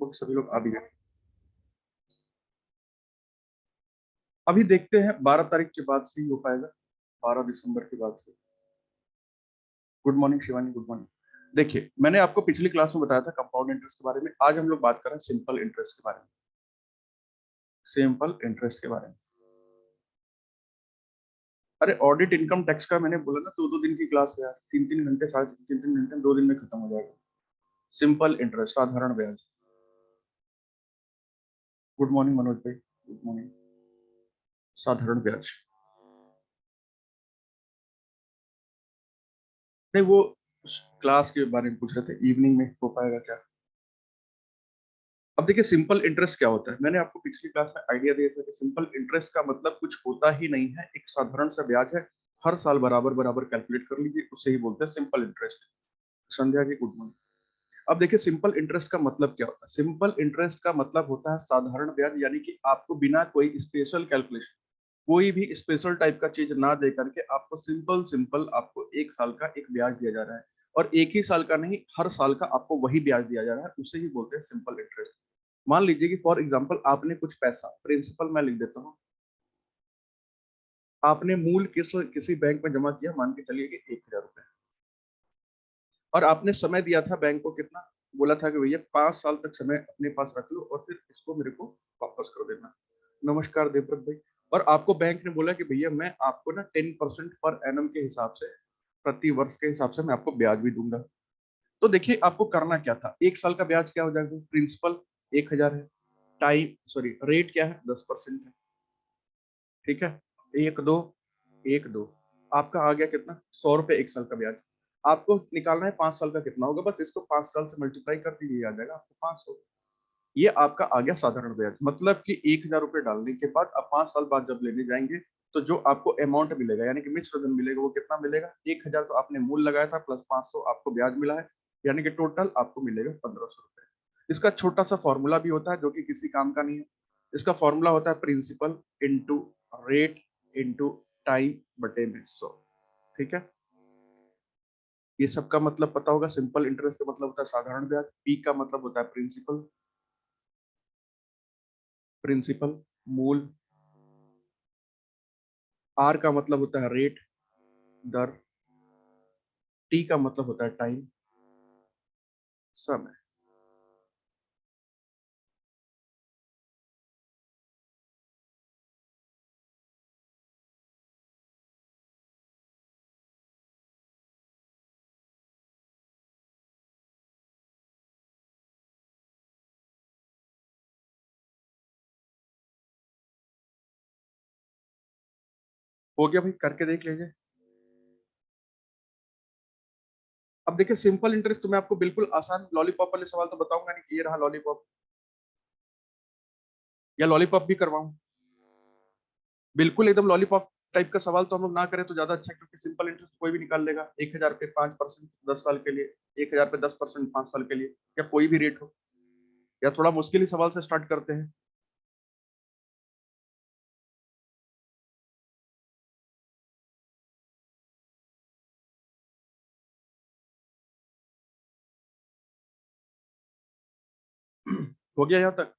Hope सभी लोग आ भी गए। अभी देखते हैं 12 तारीख के बाद से ही हो पाएगा, 12 दिसंबर के बाद से। Good morning Shivani, good morning. देखिए, मैंने आपको पिछली क्लास में बताया था कंपाउंड इंटरेस्ट के बारे में। आज हम लोग बात कर रहे हैं सिंपल इंटरेस्ट के बारे में। सिंपल इंटरेस्ट के बारे में। अरे ऑडिट इनकम टैक्स का मैंने बोला ना, 2-2 दिन की क्लास है यार। 3-3 घंटे, साढ़े 3-3 घंटे, 2 दिन में खत्म हो जाएगा। सिंपल इंटरेस्ट, साधारण ब्याज। गुड मॉर्निंग मनोज भाई, गुड मॉर्निंग। साधारण ब्याज नहीं, वो क्लास के बारे में पूछ रहे थे, इवनिंग में हो पाएगा क्या? अब देखिए, सिंपल इंटरेस्ट क्या होता है। मैंने आपको पिछली क्लास में आइडिया दिया था कि सिंपल इंटरेस्ट का मतलब कुछ होता ही नहीं है, एक साधारण सा ब्याज है। हर साल बराबर बराबर कैलकुलेट कर लीजिए, उसे ही बोलते हैं simple interest. Sandhya ji good morning. अब देखिए, सिंपल इंटरेस्ट का मतलब क्या होता है। सिंपल इंटरेस्ट का मतलब होता है साधारण ब्याज, यानी कि आपको बिना कोई स्पेशल कैलकुलेशन, कोई भी स्पेशल टाइप का चीज ना दे करके आपको सिंपल सिंपल आपको एक साल का एक ब्याज दिया जा रहा है। और एक ही साल का नहीं, हर साल का आपको वही ब्याज दिया जा रहा है, उसे ही बोलते हैं सिंपल इंटरेस्ट। मान लीजिए कि फॉर एग्जांपल आपने कुछ पैसा, प्रिंसिपल मैं लिख देता हूँ, आपने मूल किसी बैंक में जमा किया, मान के चलिए कि 1,000 रुपए। और आपने समय दिया था बैंक को कितना, बोला था कि भैया 5 साल तक समय अपने पास रख लो और फिर इसको मेरे को वापस कर देना। नमस्कार देवव्रत भाई। और आपको बैंक ने बोला कि भैया मैं आपको ना 10% पर एनम के हिसाब से, प्रति वर्ष के हिसाब से मैं आपको ब्याज भी दूंगा। तो देखिए, आपको करना क्या था। एक साल का ब्याज क्या हो जाएगा, प्रिंसिपल 1,000 है, टाइम सॉरी रेट क्या है, 10% है। ठीक है, 1,2 आपका आ गया कितना, 100 रुपए एक साल का ब्याज। आपको निकालना है 5 साल का कितना होगा, बस इसको 5 साल से मल्टीप्लाई कर दीजिए, आ जाएगा आपको 500। ये आपका आ गया साधारण ब्याज। मतलब कि 1,000 रुपए डालने के बाद अब 5 साल बाद जब लेने जाएंगे, तो जो आपको अमाउंट मिलेगा, यानी कि मिश्र धन मिलेगा, वो कितना मिलेगा, 1,000 तो आपने मूल लगाया था प्लस 500 आपको ब्याज मिला है, यानी कि टोटल आपको मिलेगा 1,500 रुपए। इसका छोटा सा फॉर्मूला भी होता है जो कि किसी काम का नहीं है। इसका फॉर्मूला होता है principal into rate into time बटे में 100। ठीक है, ये सबका मतलब पता होगा। सिंपल इंटरेस्ट का मतलब होता है साधारण ब्याज, पी का मतलब होता है प्रिंसिपल, प्रिंसिपल मूल, आर का मतलब होता है रेट, दर, टी का मतलब होता है टाइम, समय। हो गया भाई, करके देख लीजिए। अब देखिए, सिंपल इंटरेस्ट तो मैं आपको बिल्कुल आसान लॉलीपॉप वाले सवाल तो बताऊंगा नहीं कि ये रहा लॉलीपॉप, या लॉलीपॉप भी करवाऊं। बिल्कुल एकदम लॉलीपॉप टाइप का सवाल तो हम लोग ना करें तो ज्यादा अच्छा है, क्योंकि सिंपल इंटरेस्ट कोई भी निकाल लेगा। 1,000 पे 5% 10 साल के लिए, 1,000 पे 10% 5 साल के लिए, या कोई भी रेट हो। या थोड़ा मुश्किल ही सवाल से स्टार्ट करते हैं। हो गया यहाँ तक।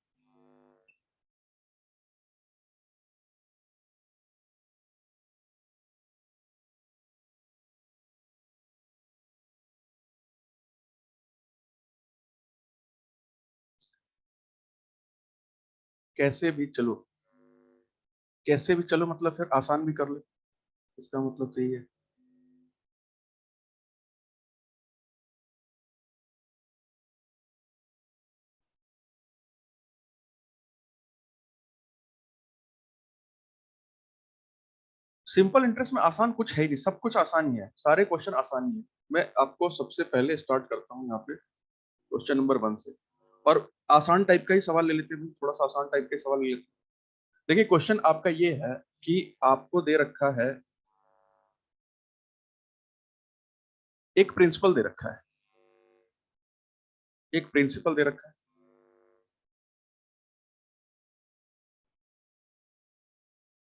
कैसे भी चलो, कैसे भी चलो मतलब फिर आसान भी कर ले, इसका मतलब सही है। सिंपल इंटरेस्ट में आसान कुछ है ही नहीं, सब कुछ आसान ही है, सारे क्वेश्चन आसान ही है। मैं आपको सबसे पहले स्टार्ट करता हूँ यहाँ पे क्वेश्चन नंबर 1 से। और आसान टाइप का ही सवाल ले लेते हैं, थोड़ा सा आसान टाइप के सवाल ले लेते हैं। देखिए, क्वेश्चन आपका ये है कि आपको दे रखा है, एक प्रिंसिपल दे रखा है, एक प्रिंसिपल दे रखा है,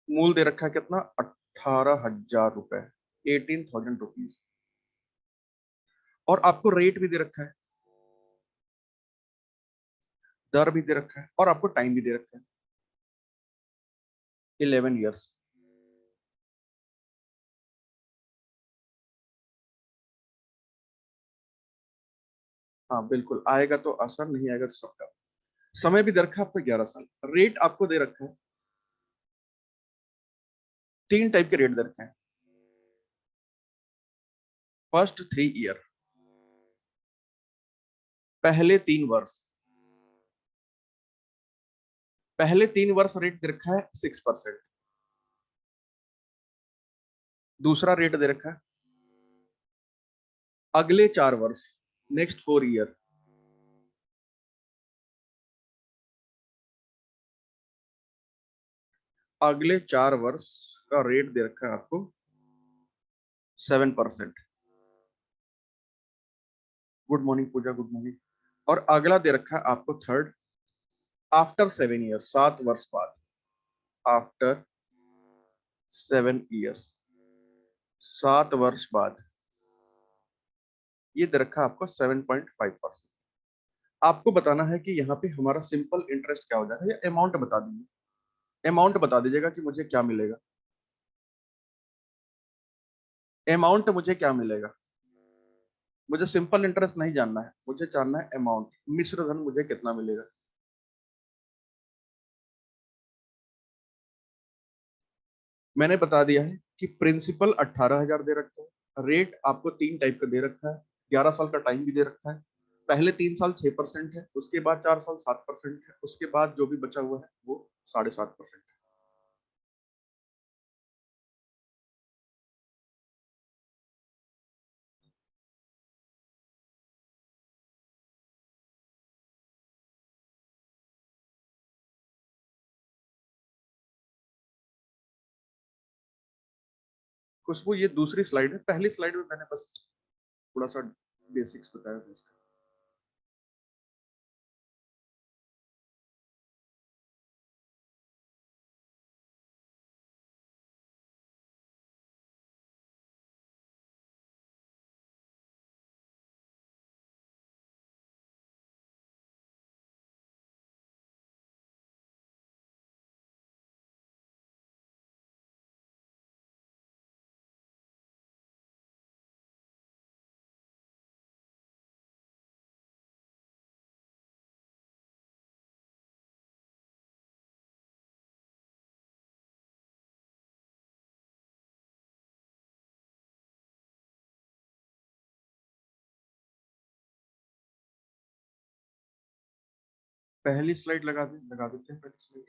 मूल दे रखा है कितना, 18,000 रुपए, 18,000 रुपीज। और आपको रेट भी दे रखा है। दर भी दे रखा है और आपको टाइम भी दे रखा है, 11 ईयर्स। हाँ बिल्कुल, आएगा तो आसान, नहीं आएगा तो सबका। समय भी दे रखा है आपको 11 साल। रेट आपको दे रखा है, तीन टाइप के रेट दे रखे हैं। फर्स्ट 3 ईयर, पहले 3 वर्ष। पहले 3 वर्ष रेट दे रखा है 6%। दूसरा रेट दे रखा है अगले 4 वर्ष, नेक्स्ट 4 ईयर। अगले 4 वर्ष का रेट दे रखा है आपको 7%। गुड मॉर्निंग पूजा, गुड मॉर्निंग। और अगला दे रखा है आपको थर्ड, आफ्टर 7 ईयर, 7 वर्ष बाद। आफ्टर 7 ईयर्स, 7 वर्ष बाद, ये दे रखा है आपको 7.5%। आपको बताना है कि यहाँ पे हमारा सिंपल इंटरेस्ट क्या हो जाएगा, या अमाउंट बता दीजिए। अमाउंट बता दीजिएगा कि मुझे क्या मिलेगा। अमाउंट मुझे क्या मिलेगा। मुझे सिंपल इंटरेस्ट नहीं जानना है, मुझे जानना है अमाउंट, मिश्र धन मुझे कितना मिलेगा। मैंने बता दिया है कि प्रिंसिपल 18,000 दे रखा है, रेट आपको तीन टाइप का दे रखा है, 11 साल का टाइम भी दे रखा है। पहले 3 साल 6% है, उसके बाद 4 साल 7% है, उसके बाद जो भी बचा हुआ है वो 7.5% है। खुशबू, ये दूसरी स्लाइड है, पहली स्लाइड में मैंने बस थोड़ा सा बेसिक्स बताया था इसका। पहली स्लाइड लगा देते हैं, पहली स्लाइड।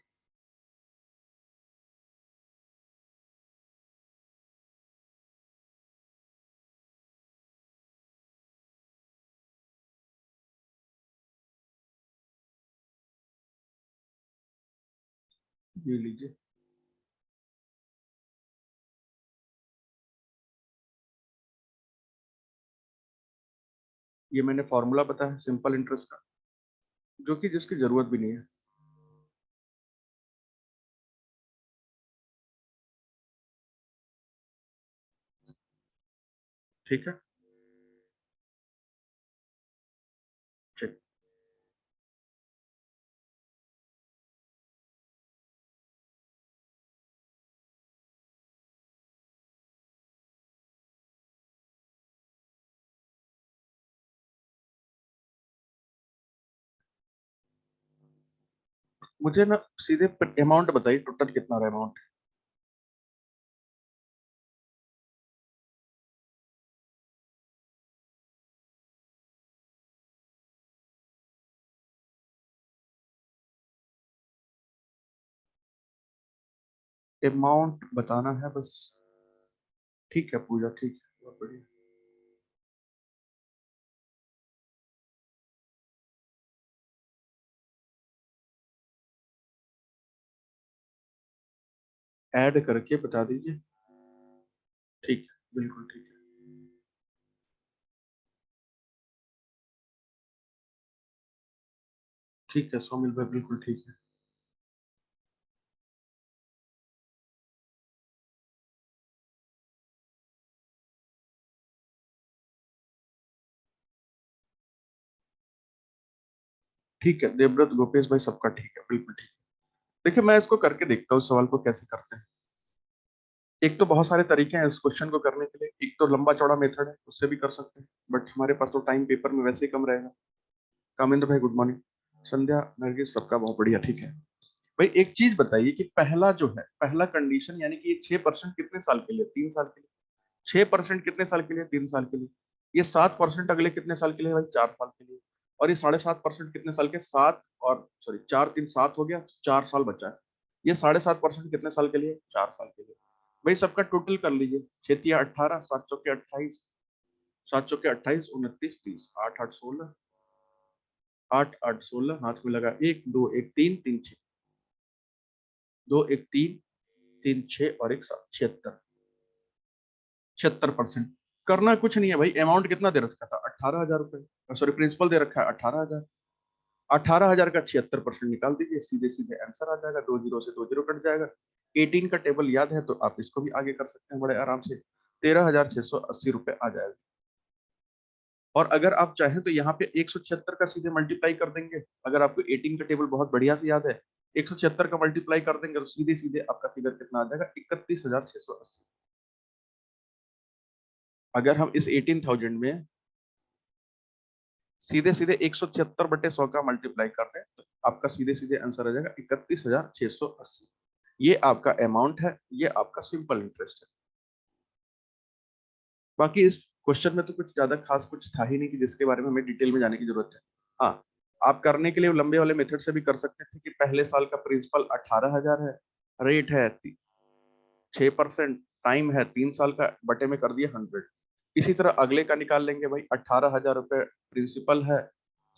ये लीजिए, ये मैंने फॉर्मूला बताया सिंपल इंटरेस्ट का, जो कि जिसकी जरूरत भी नहीं है। ठीक है, ठीक। मुझे ना सीधे अमाउंट बताइए, टोटल कितना रहा अमाउंट। अमाउंट बताना है बस। ठीक है पूजा, ठीक है, बहुत बढ़िया। ऐड करके बता दीजिए। ठीक है, बिल्कुल ठीक है। ठीक है सोमिल भाई, बिल्कुल ठीक है। ठीक है देवव्रत गोपेश भाई, सबका ठीक है, बिल्कुल ठीक है। देखिए मैं इसको करके देखता हूँ, इस सवाल को कैसे करते हैं। एक तो बहुत सारे तरीके हैं इस क्वेश्चन को करने के लिए, एक तो लंबा चौड़ा मेथड है, उससे भी कर सकते हैं, बट हमारे पास तो टाइम पेपर में वैसे ही कम रहेगा। कामेंद्र भाई गुड मॉर्निंग। संध्या नरगिस, सबका बहुत बढ़िया, ठीक है। भाई एक चीज बताइए कि पहला जो है, पहला कंडीशन यानी कि ये 6% कितने साल के लिए? 3 साल के लिए। 6% कितने साल के लिए? 3 साल के लिए। ये 7% अगले कितने साल के लिए भाई? 4 साल के लिए। और ये 7.5% कितने साल के? सात और सॉरी, 4 3 7 हो गया, 4 साल बचा है। ये 7.5% कितने साल के लिए? 4 साल के लिए। भाई सबका टोटल कर लीजिए, 6 × 18, 7 × 28, 7 × 28, 29, 30, 8 8 16, 8 8 16, हाथ में लगा 1 2 1 3 3 6, 2 1 3 3 6 और 1 7, 76। 76%। करना कुछ नहीं है भाई, अमाउंट कितना दे रखा था? 18,000 रुपए, सॉरी प्रिंसिपल दे रखा है 18,000। 18,000 का 76% निकाल दीजिए, सीधे सीधे आंसर आ जाएगा, 2 जीरो से 2 जीरो कट जाएगा। 18 का टेबल याद है तो आप इसको भी आगे कर सकते हैं बड़े आराम से। 13,680 रुपए आ जाएगा। और अगर आप चाहें तो यहाँ पे 176 का सीधे मल्टीप्लाई कर देंगे। अगर आपको 18 का टेबल बहुत बढ़िया से याद है, 176 का मल्टीप्लाई कर देंगे तो सीधे सीधे आपका फिगर कितना आ जाएगा? 31,680। अगर हम इस 18,000 में सीधे सीधे 176/100 का मल्टीप्लाई कर रहे हैं तो आपका सीधे सीधे आंसर आ जाएगा 31,680। ये आपका अमाउंट है, ये आपका सिंपल इंटरेस्ट है। बाकी इस क्वेश्चन में तो कुछ ज्यादा खास कुछ था ही नहीं कि जिसके बारे में हमें डिटेल में जाने की जरूरत है। हाँ, आप करने के लिए लंबे वाले मेथड से भी कर सकते थे कि पहले साल का प्रिंसिपल 18,000 है, रेट है 6%, टाइम है 3 साल का, बटे में कर दिए 100। इसी तरह अगले का निकाल लेंगे भाई, 18,000 रुपए प्रिंसिपल है,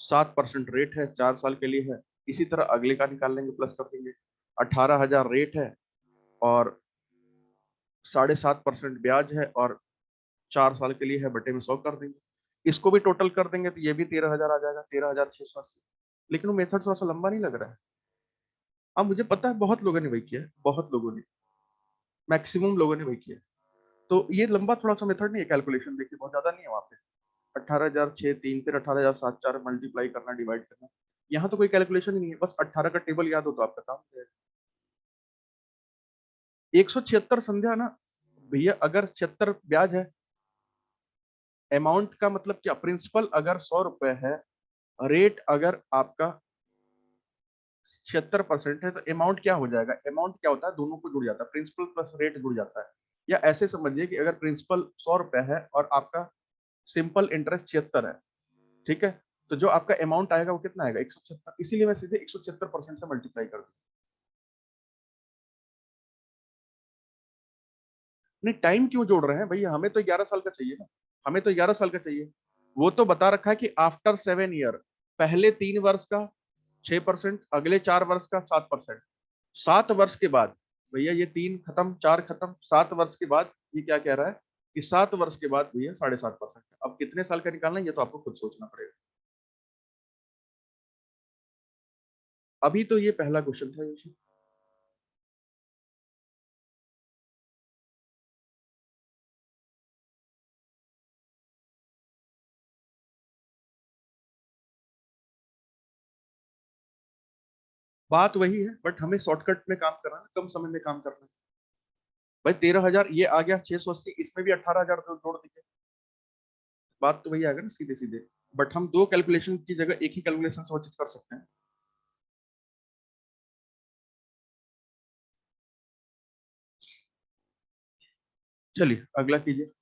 7% रेट है, 4 साल के लिए है। इसी तरह अगले का निकाल लेंगे, प्लस कर देंगे। 18,000 रेट है और 7.5% ब्याज है और 4 साल के लिए है, बटे में 100 कर देंगे। इसको भी टोटल कर देंगे तो ये भी 13,000 आ जाएगा, 13,680। लेकिन वो मेथड थोड़ा सा लंबा नहीं लग रहा है? अब मुझे पता है बहुत लोगों ने वही किया है, बहुत लोगों ने, मैक्सिमम लोगों ने वही किया है। तो ये लंबा थोड़ा सा मेथड नहीं है, कैलकुलेशन देखिए बहुत ज्यादा नहीं है वहाँ पे। 18,006 3, फिर 18,007 4 मल्टीप्लाई करना, डिवाइड करना, यहाँ तो कोई कैलकुलेशन ही नहीं है, बस 18 का टेबल याद हो तो आपका काम है। 176 संध्या ना भैया, अगर 76 ब्याज है, अमाउंट का मतलब क्या? प्रिंसिपल अगर 100 रुपए है, रेट अगर आपका 76% है, तो अमाउंट क्या हो जाएगा? अमाउंट क्या होता है? दोनों को जुड़ जाता है, प्रिंसिपल प्लस रेट जुड़ जाता है। या ऐसे समझिए कि अगर प्रिंसिपल 100 रुपए है और आपका सिंपल इंटरेस्ट 76 है, ठीक है, तो जो आपका अमाउंट आएगा वो कितना आएगा? 176। इसीलिए मैं सीधे 176% से मल्टीप्लाई कर दूं। नहीं, टाइम क्यों जोड़ रहे हैं भैया? हमें तो 11 साल का चाहिए ना, हमें तो 11 साल का चाहिए। वो तो बता रखा है कि आफ्टर 7 ईयर, पहले 3 वर्ष का 6%, अगले 4 वर्ष का 7%। 7 वर्ष के बाद भैया, ये 3 खत्म, 4 खत्म, 7 वर्ष के बाद ये क्या कह रहा है कि 7 वर्ष के बाद भैया 7.5%। अब कितने साल का निकालना है ये तो आपको खुद सोचना पड़ेगा। अभी तो ये पहला क्वेश्चन था ये। बात वही है, बट हमें शॉर्टकट में काम करना है, कम समय में काम करना है। भाई 13,000 ये आ गया, 680, इसमें भी 18,000 जोड़ दीजिए, बात तो वही आ गया ना सीधे सीधे। बट हम दो कैलकुलेशन की जगह एक ही कैलकुलेशन से वो चीज कर सकते हैं। चलिए अगला कीजिए।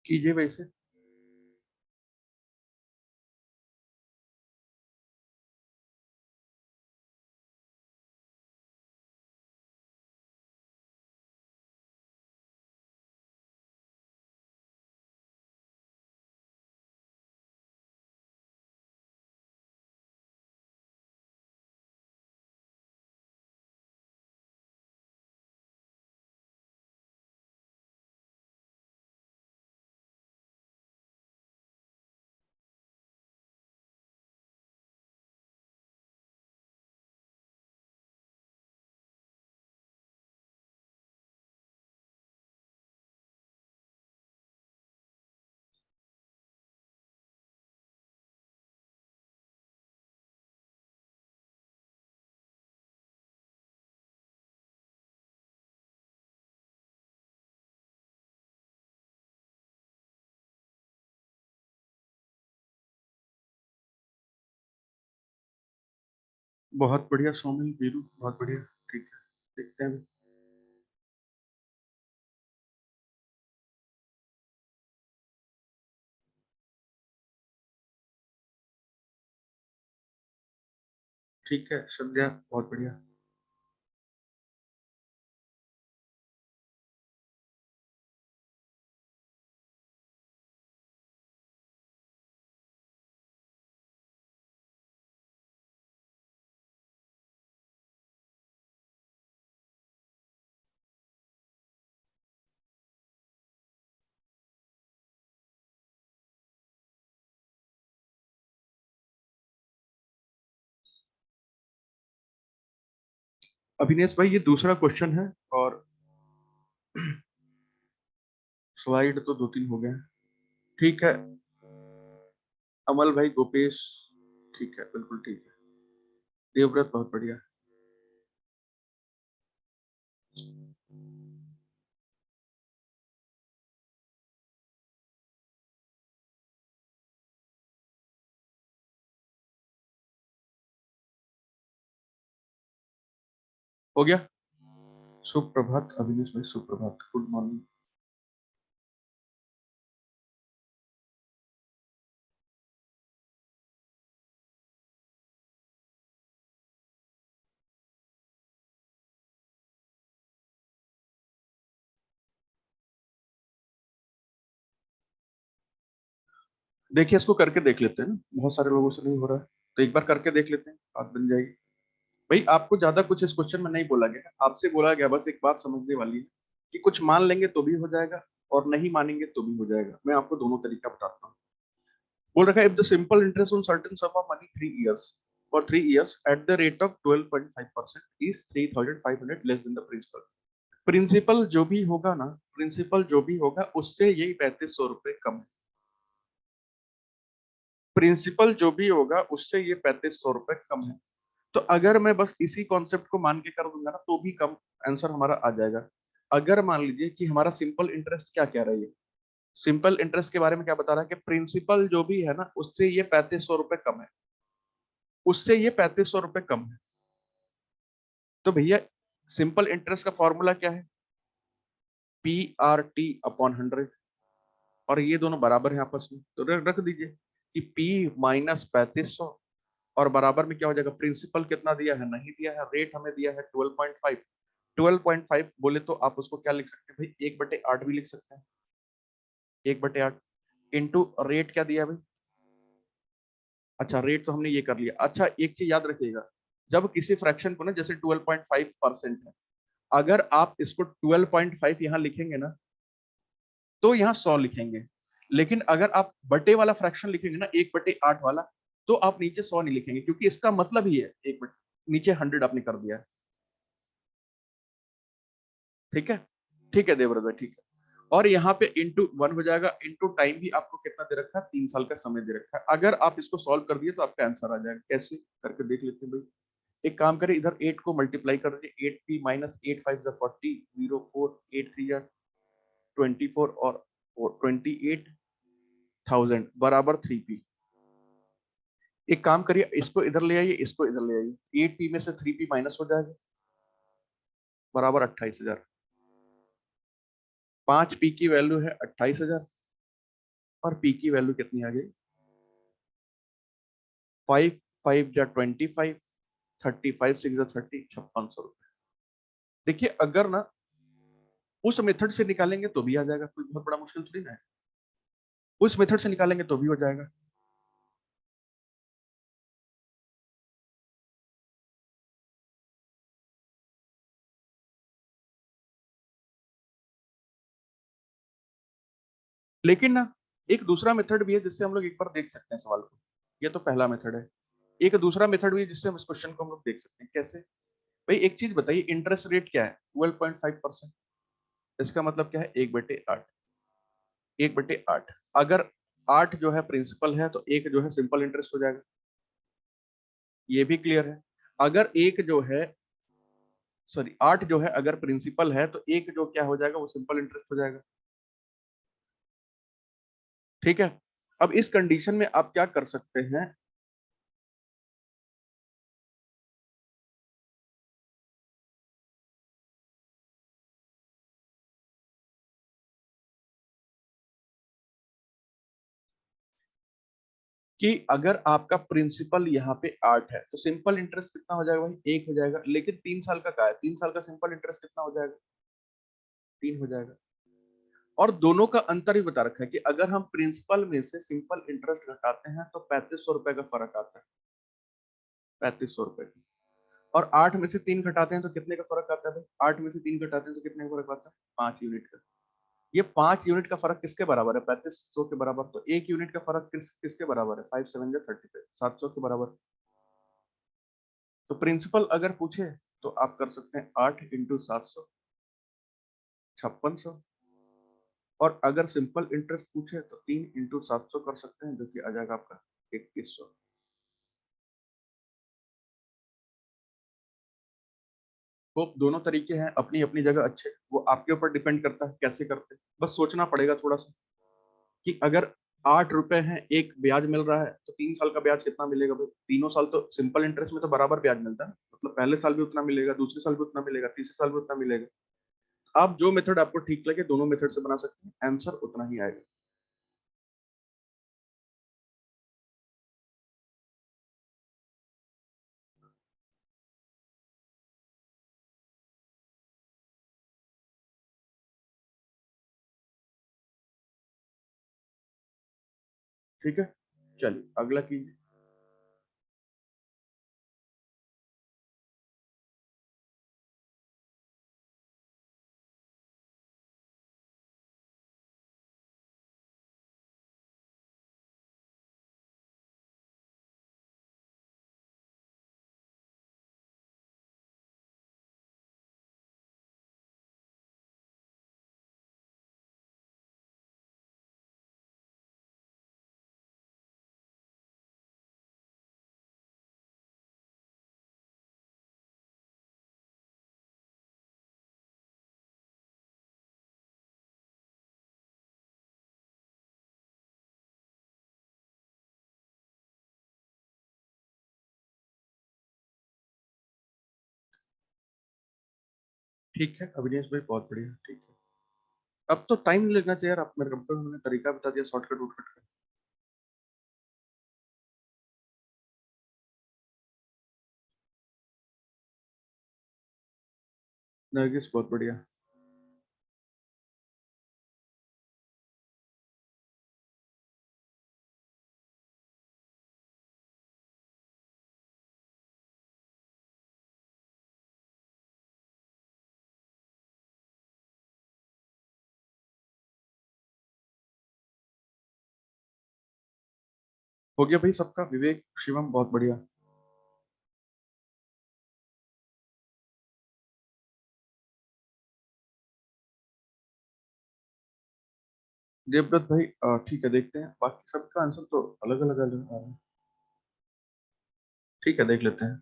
कीजिए वैसे। बहुत बढ़िया सोमिल वीरू, बहुत बढ़िया। ठीक है, देखते हैं। ठीक है संध्या, बहुत बढ़िया। अभिनेश भाई, ये दूसरा क्वेश्चन है और स्लाइड तो दो तीन हो गए हैं। ठीक है, अमल भाई, गोपेश, ठीक है, बिल्कुल ठीक है। देवव्रत, बहुत बढ़िया। हो गया। सुप्रभात अभिनेश भाई, सुप्रभात, गुड मॉर्निंग। देखिए, इसको करके देख लेते हैं ना, बहुत सारे लोगों से नहीं हो रहा है, तो एक बार करके देख लेते हैं, बात बन जाएगी। भाई आपको ज्यादा कुछ इस क्वेश्चन में नहीं बोला गया, आपसे बोला गया बस एक बात समझने वाली है कि कुछ मान लेंगे तो भी हो जाएगा और नहीं मानेंगे तो भी हो जाएगा। मैं आपको दोनों तरीका बताता हूँ। बोल रखा है, if the simple interest on certain some of money 3 years for 3 years at the rate of 12.5% is 3,500 less than the principal. Principal जो भी होगा ना, प्रिंसिपल जो भी होगा उससे यही 3500 रुपये कम है। प्रिंसिपल जो भी होगा उससे ये 3500 रुपये कम है। तो अगर मैं बस इसी कॉन्सेप्ट को मान के कर दूंगा ना तो भी कम आंसर हमारा आ जाएगा। अगर मान लीजिए कि हमारा सिंपल इंटरेस्ट क्या कह रही है, सिंपल इंटरेस्ट के बारे में क्या बता रहा है कि प्रिंसिपल जो भी है ना उससे ये 3500 रुपये कम है, उससे ये 3500 रुपये कम है। तो भैया सिंपल इंटरेस्ट का फॉर्मूला क्या है? PRT/100। और ये दोनों बराबर है आपस में, तो रख दीजिए कि P - 3500 और बराबर में क्या हो जाएगा, प्रिंसिपल कितना दिया है, नहीं दिया है, रेट हमें दिया है 12.5। 12.5 बोले तो आप उसको क्या लिख सकते हैं भाई, 1/8 भी लिख सकते हैं। 1/8 इंटू रेट क्या दिया भाई। अच्छा, रेट तो हमने ये कर लिया। अच्छा, एक चीज याद रखिएगा, जब किसी फ्रैक्शन को ना, जैसे 12.5% है, अगर आप इसको 12.5 यहाँ लिखेंगे ना तो यहाँ 100 लिखेंगे। लेकिन अगर आप बटे वाला फ्रैक्शन लिखेंगे ना, 1/8 वाला, तो आप नीचे 100 नहीं लिखेंगे, क्योंकि इसका मतलब ही है एक बटे नीचे 100 आपने कर दिया है। ठीक है, ठीक है देवव्रत भाई, ठीक है। और यहाँ पे इंटू 1 हो जाएगा, इंटू टाइम भी आपको कितना दे रखा है, 3 साल का समय दे रखा है। अगर आप इसको सॉल्व कर दिए तो आपका आंसर आ जाएगा। कैसे करके देख लेते हैं भाई। एक काम करें, इधर 8 को मल्टीप्लाई कर दीजिए, 8p माइनस 8 5 40, 0 4 8 3 24 और 28,000 बराबर 3p। एक काम करिए, इसको इधर ले आइए, इसको इधर ले आइए, 8p में से 3p माइनस हो जाएगा, बराबर 28,000। 5p की वैल्यू है 28,000 और पी की वैल्यू कितनी आ गई? 5 5 जा 25, 35 6 जा 30, 5600 रुपए। देखिए अगर ना उस मेथड से निकालेंगे तो भी आ जाएगा, कोई बहुत बड़ा मुश्किल थोड़ी ना है। उस मेथड से निकालेंगे तो भी हो जाएगा। लेकिन ना एक दूसरा मेथड भी है जिससे हम लोग एक बार देख सकते हैं सवाल को। ये तो पहला मेथड है। एक दूसरा मेथड भी है जिससे हम इस क्वेश्चन को हम लोग देख सकते हैं। कैसे? भाई एक चीज बताइए, इंटरेस्ट रेट क्या है? 12.5%। इसका मतलब क्या है? 1/8। 1/8। अगर 8 जो है प्रिंसिपल है तो एक जो है सिंपल इंटरेस्ट हो जाएगा। ये भी क्लियर है। अगर एक जो है, सॉरी 8 जो है अगर प्रिंसिपल है तो एक जो क्या हो जाएगा, वो सिंपल इंटरेस्ट हो जाएगा। ठीक है। अब इस कंडीशन में आप क्या कर सकते हैं? कि अगर आपका प्रिंसिपल यहाँ पे 8 है तो सिंपल इंटरेस्ट कितना हो जाएगा भाई? 1 हो जाएगा। लेकिन 3 साल का क्या है? 3 साल का सिंपल इंटरेस्ट कितना हो जाएगा? 3 हो जाएगा। और दोनों का अंतर ही बता रखा है कि अगर हम प्रिंसिपल में से सिंपल इंटरेस्ट घटाते हैं तो 3500 रुपए का फर्क आता है। 3500 रुपए। और 8 में से 3 घटाते हैं तो कितने का फर्क आता है भाई? 8 में से 3 घटाते हैं तो कितने का फर्क आता है? 5 यूनिट का। ये 5 यूनिट का फर्क किसके बराबर है? 3500 के बराबर। तो 1 यूनिट का फर्क किसके बराबर है? 5 7 जा 35, 700 के बराबर। तो प्रिंसिपल अगर पूछे तो आप कर सकते हैं 8 × 700, 5600। और अगर सिंपल इंटरेस्ट पूछे तो 3 × 700 कर सकते हैं, जो कि आ जाएगा आपका 2100। वो दोनों तरीके हैं, अपनी अपनी जगह अच्छे। वो आपके ऊपर डिपेंड करता है कैसे करते हैं। बस सोचना पड़ेगा थोड़ा सा कि अगर 8 रुपए हैं, एक ब्याज मिल रहा है, तो 3 साल का ब्याज कितना मिलेगा भाई? तीनों साल तो सिंपल इंटरेस्ट में तो बराबर ब्याज मिलता है ना। मतलब पहले साल भी उतना मिलेगा, दूसरे साल भी उतना मिलेगा, तीसरे साल भी उतना मिलेगा। आप जो मेथड आपको ठीक लगे दोनों मेथड से बना सकते हैं, आंसर उतना ही आएगा। ठीक है, चलिए अगला कीजिए। ठीक है अविनेश भाई, बहुत बढ़िया। ठीक है, अब तो टाइम नहीं लगना चाहिए यार। आप मेरे को तो उन्होंने तरीका बता दिया शॉर्टकट वॉर्टकट का। नरगिस बहुत बढ़िया। हो गया भाई सबका? विवेक, शिवम बहुत बढ़िया। देवदत्त भाई ठीक है, देखते हैं। बाकी सबका आंसर तो अलग अलग आ रहा है। ठीक है, देख लेते हैं।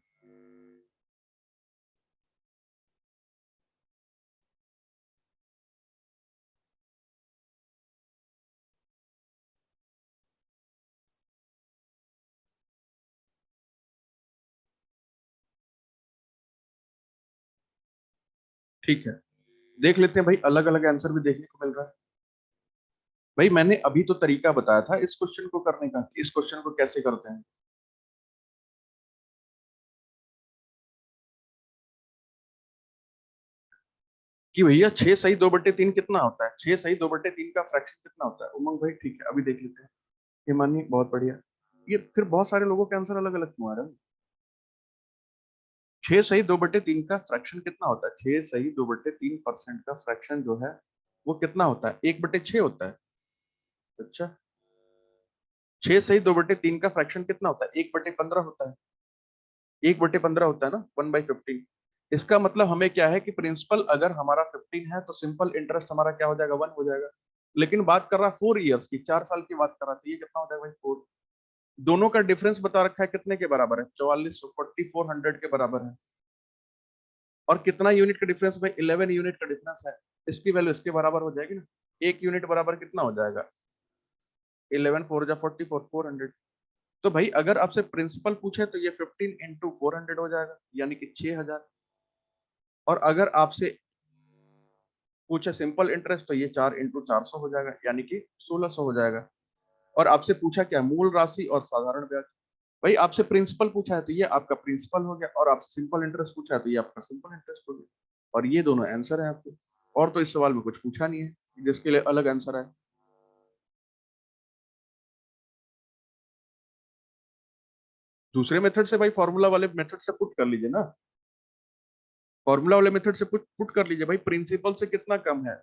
ठीक है, देख लेते हैं भाई, अलग अलग आंसर भी देखने को मिल रहा है। भाई मैंने अभी तो तरीका बताया था इस क्वेश्चन को करने का, इस क्वेश्चन को कैसे करते हैं। कि भैया 6 सही 2/3 कितना होता है, 6 सही 2/3 का फ्रैक्शन कितना होता है। उमंग भाई ठीक है, अभी देख लेते हैं। हिमानी बहुत बढ़िया। ये फिर बहुत सारे लोगों के आंसर अलग अलग क्यों आ रहे हैं। 6 सही 2/3 का फ्रैक्शन कितना होता है, 6 सही 2/3% का फ्रैक्शन जो है वो कितना होता है, 1/6 होता है। अच्छा, 6 सही 2/3 का फ्रैक्शन कितना होता है, 1/15 होता है। 1/15 होता है ना, 1/15। इसका मतलब हमें क्या है कि प्रिंसिपल अगर हमारा 15 है तो सिंपल इंटरेस्ट हमारा क्या हो जाएगा, 1 हो जाएगा। लेकिन बात कर रहा है 4 ईयर्स की, 4 साल की बात कर रहा था, ये कितना हो जाएगा भाई, 4। दोनों का डिफरेंस बता रखा है कितने के बराबर है, 4400 के बराबर है। और कितना यूनिट का डिफरेंस भाई, 11 यूनिट का डिफरेंस है। इसकी वैल्यू इसके बराबर हो जाएगी ना। एक यूनिट बराबर कितना हो जाएगा, 11 4 जा 44, 400। तो भाई अगर आपसे प्रिंसिपल पूछे तो ये 15 × 400 हो जाएगा, यानी कि 6000। और अगर आपसे पूछे सिंपल इंटरेस्ट तो ये 4 × 400 हो जाएगा, यानी कि 1600 हो जाएगा। और आपसे पूछा क्या, मूल राशि और साधारण ब्याज। भाई आपसे प्रिंसिपल पूछा है तो ये आपका प्रिंसिपल हो गया, और आपसे सिंपल इंटरेस्ट पूछा है तो ये आपका सिंपल इंटरेस्ट हो गया। और ये दोनों आंसर है आपके। और तो इस सवाल में कुछ पूछा नहीं है जिसके लिए अलग आंसर है। दूसरे मेथड से भाई, फॉर्मूला वाले मेथड से पुट कर लीजिए ना। फॉर्मूला वाले मेथड से पुट पुट कर लीजिए भाई, प्रिंसिपल से कितना कम है।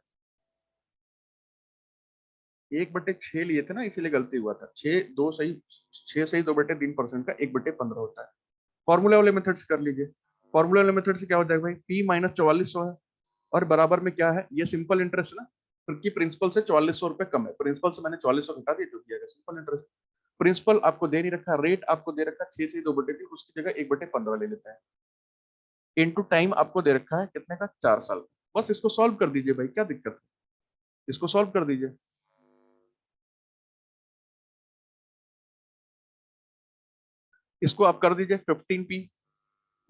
1/6 लिए थे ना, इसीलिए गलती हुआ था। 6 सही 2/3% का 1/15 होता है। फॉर्मूला वाले मेथड से कर लीजिए। फॉर्मूला वाले मेथड से क्या हो जाएगा भाई, P - 4400 है। और बराबर में क्या है, ये सिंपल इंटरेस्ट ना, क्योंकि प्रिंसिपल से 4400 रुपए कम है। प्रिंसिपल से मैंने 4400 घटा दिया, जो दिया गया सिंपल इंटरेस्ट। प्रिंसिपल आपको दे नहीं रखा, रेट आपको दे रखा 6 सही 2/3, उसकी जगह 1/15 ले लेते हैं। इनटू टाइम आपको दे रखा है कितने का, 4 साल। बस इसको सॉल्व कर दीजिए भाई, क्या दिक्कत है, इसको सॉल्व कर दीजिए। इसको आप कर दीजिए 15P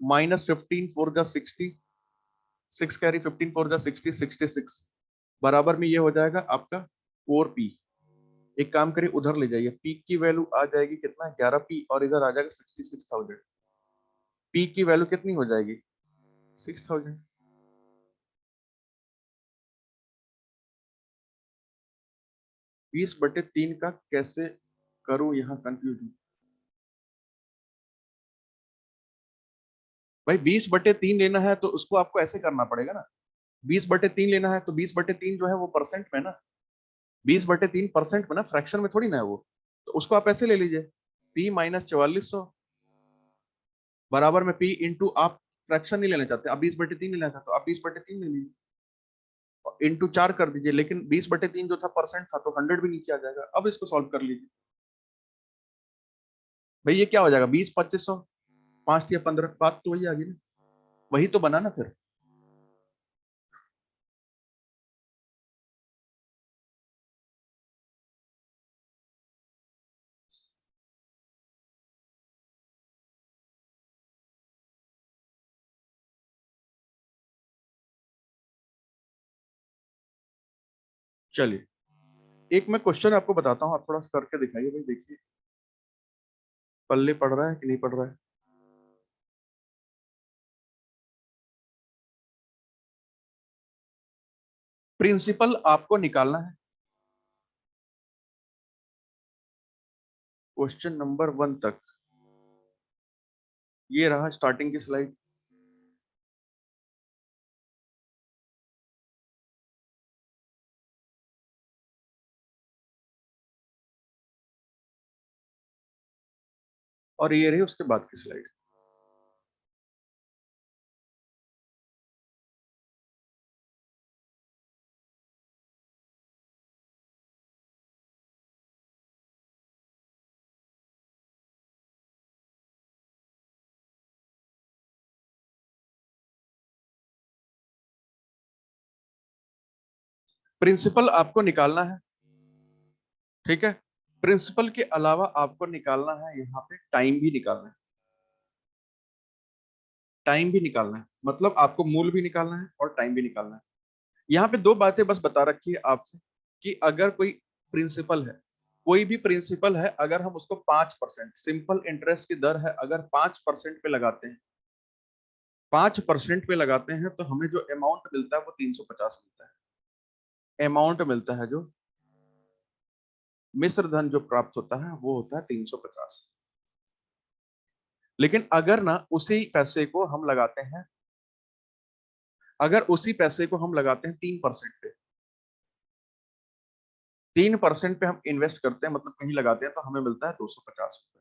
-15 4 जा 60, 6 कैरी 15 4 जा 60, 66। बराबर में ये हो जाएगा आपका 4P। एक काम करिए, उधर ले जाइए, पी की वैल्यू आ जाएगी कितना, 11P, और इधर आ जाएगा 66,000। पी की वैल्यू कितनी हो जाएगी, 6000। 20/3 का कैसे करूं, यहाँ कंफ्यूज हूँ। भाई 20/3 लेना है तो उसको आपको ऐसे करना पड़ेगा ना। 20/3 लेना है तो 20/3 जो है वो परसेंट में ना, 20/3 परसेंट में ना, फ्रैक्शन में थोड़ी ना है वो। तो उसको आप ऐसे ले लीजिए, P - 4400 बराबर में P इंटू, आप फ्रैक्शन नहीं लेना चाहते, आप 20/3 लेना चाहते हो, आप 20/3 ले लीजिए। इंटू 4 कर दीजिए, लेकिन 20/3 जो था परसेंट था, तो 100 भी नीचे आ जाएगा। अब इसको सॉल्व कर लीजिए भाई, ये क्या हो जाएगा, 20 2500, 5 या 15, बात तो वही आ गई ना, वही तो बना ना फिर। चलिए, एक मैं क्वेश्चन आपको बताता हूँ, आप थोड़ा सा करके दिखाइए भाई, देखिए पल्ले पड़ रहा है कि नहीं पड़ रहा है। प्रिंसिपल आपको निकालना है, क्वेश्चन नंबर 1 तक। ये रहा स्टार्टिंग की स्लाइड। और ये रही उसके बाद की स्लाइड। प्रिंसिपल आपको निकालना है, ठीक है। प्रिंसिपल के अलावा आपको निकालना है, यहाँ पे टाइम भी निकालना है। टाइम भी निकालना है, मतलब आपको मूल भी निकालना है और टाइम भी निकालना है। यहाँ पे दो बातें बस बता रखी है आपसे, कि अगर कोई प्रिंसिपल है, कोई भी प्रिंसिपल है, अगर हम उसको 5% सिंपल इंटरेस्ट की दर है, अगर 5% पे लगाते हैं, 5% पे लगाते हैं, तो हमें जो अमाउंट मिलता है वो 350 मिलता है। अमाउंट मिलता है जो मिश्र धन जो प्राप्त होता है वो होता है 350। लेकिन अगर ना उसी पैसे को हम लगाते हैं, अगर उसी पैसे को हम लगाते हैं 3% पे, 3% पे हम इन्वेस्ट करते हैं, मतलब कहीं लगाते हैं, तो हमें मिलता है 250 रुपए।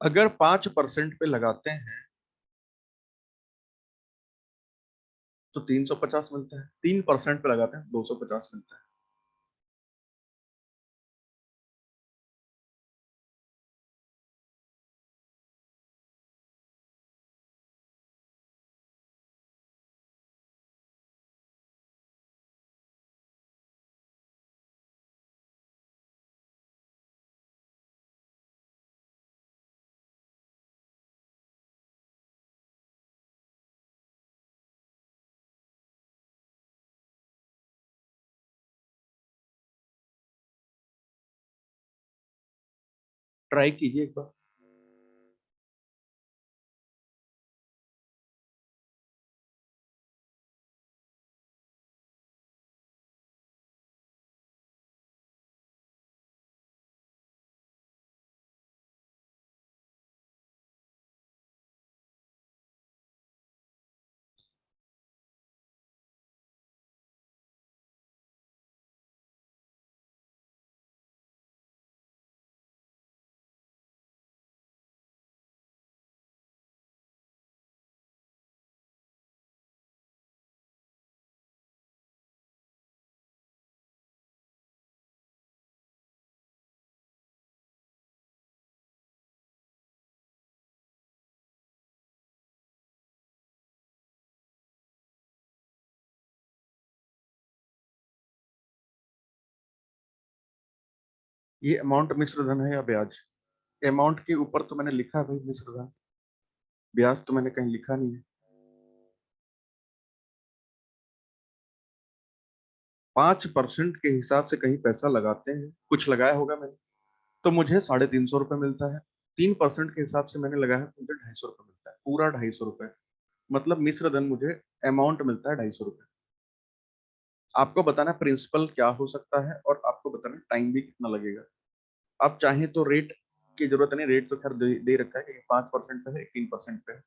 अगर 5% पे लगाते हैं तो 350 मिलता है, 3% पे लगाते हैं 250 मिलता है। ट्राई कीजिए एक बार। ये अमाउंट मिश्र धन है या ब्याज? अमाउंट के ऊपर तो मैंने लिखा है भाई मिश्र धन, ब्याज तो मैंने कहीं लिखा नहीं है। 5% के हिसाब से कहीं पैसा लगाते हैं, कुछ लगाया होगा मैंने, तो मुझे 350 रुपये मिलता है। 3% के हिसाब से मैंने लगाया है, तो मुझे 250 रुपये मिलता है, पूरा 250 रुपये। मतलब मिश्र धन मुझे अमाउंट मिलता है 250 रुपये। आपको बताना प्रिंसिपल क्या हो सकता है, और आपको बताना टाइम भी कितना लगेगा। आप चाहें तो रेट की जरूरत नहीं, रेट तो खैर दे रखा है कि 5% पे है, 3% पे है।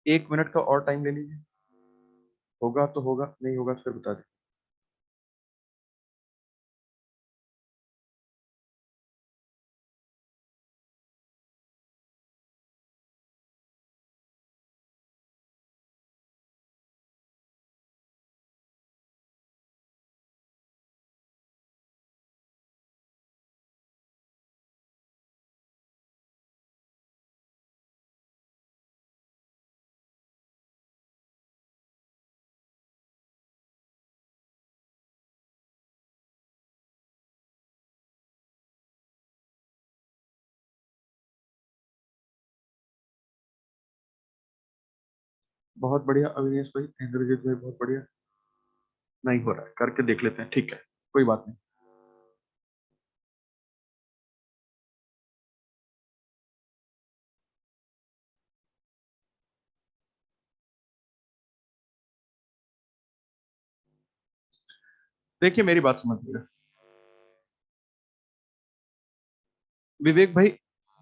एक मिनट का और टाइम ले लीजिए, होगा तो होगा, नहीं होगा तो फिर बता दें। बहुत बढ़िया अविनेश भाई, इंद्रजीत भाई, बहुत बढ़िया। नहीं हो रहा है, करके देख लेते हैं, ठीक है, कोई बात नहीं। देखिए मेरी बात समझिएगा विवेक भाई,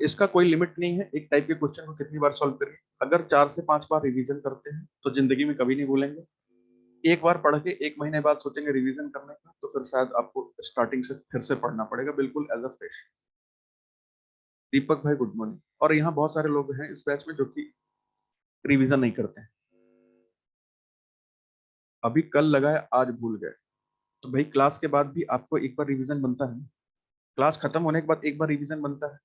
इसका कोई लिमिट नहीं है, एक टाइप के क्वेश्चन को कितनी बार सॉल्व करिए। अगर 4 से 5 बार रिवीजन करते हैं तो जिंदगी में कभी नहीं भूलेंगे। एक बार पढ़ के 1 महीने बाद सोचेंगे रिवीजन करने का, तो फिर शायद आपको स्टार्टिंग से फिर से पढ़ना पड़ेगा, बिल्कुल एज अ फ्रेश। दीपक भाई गुड मॉर्निंग। और यहाँ बहुत सारे लोग हैं इस बैच में जो कि रिवीजन नहीं करते हैं, अभी कल लगाए आज भूल गए। तो भाई क्लास के बाद भी आपको एक बार रिवीजन बनता है, क्लास खत्म होने के बाद एक बार रिवीजन बनता है।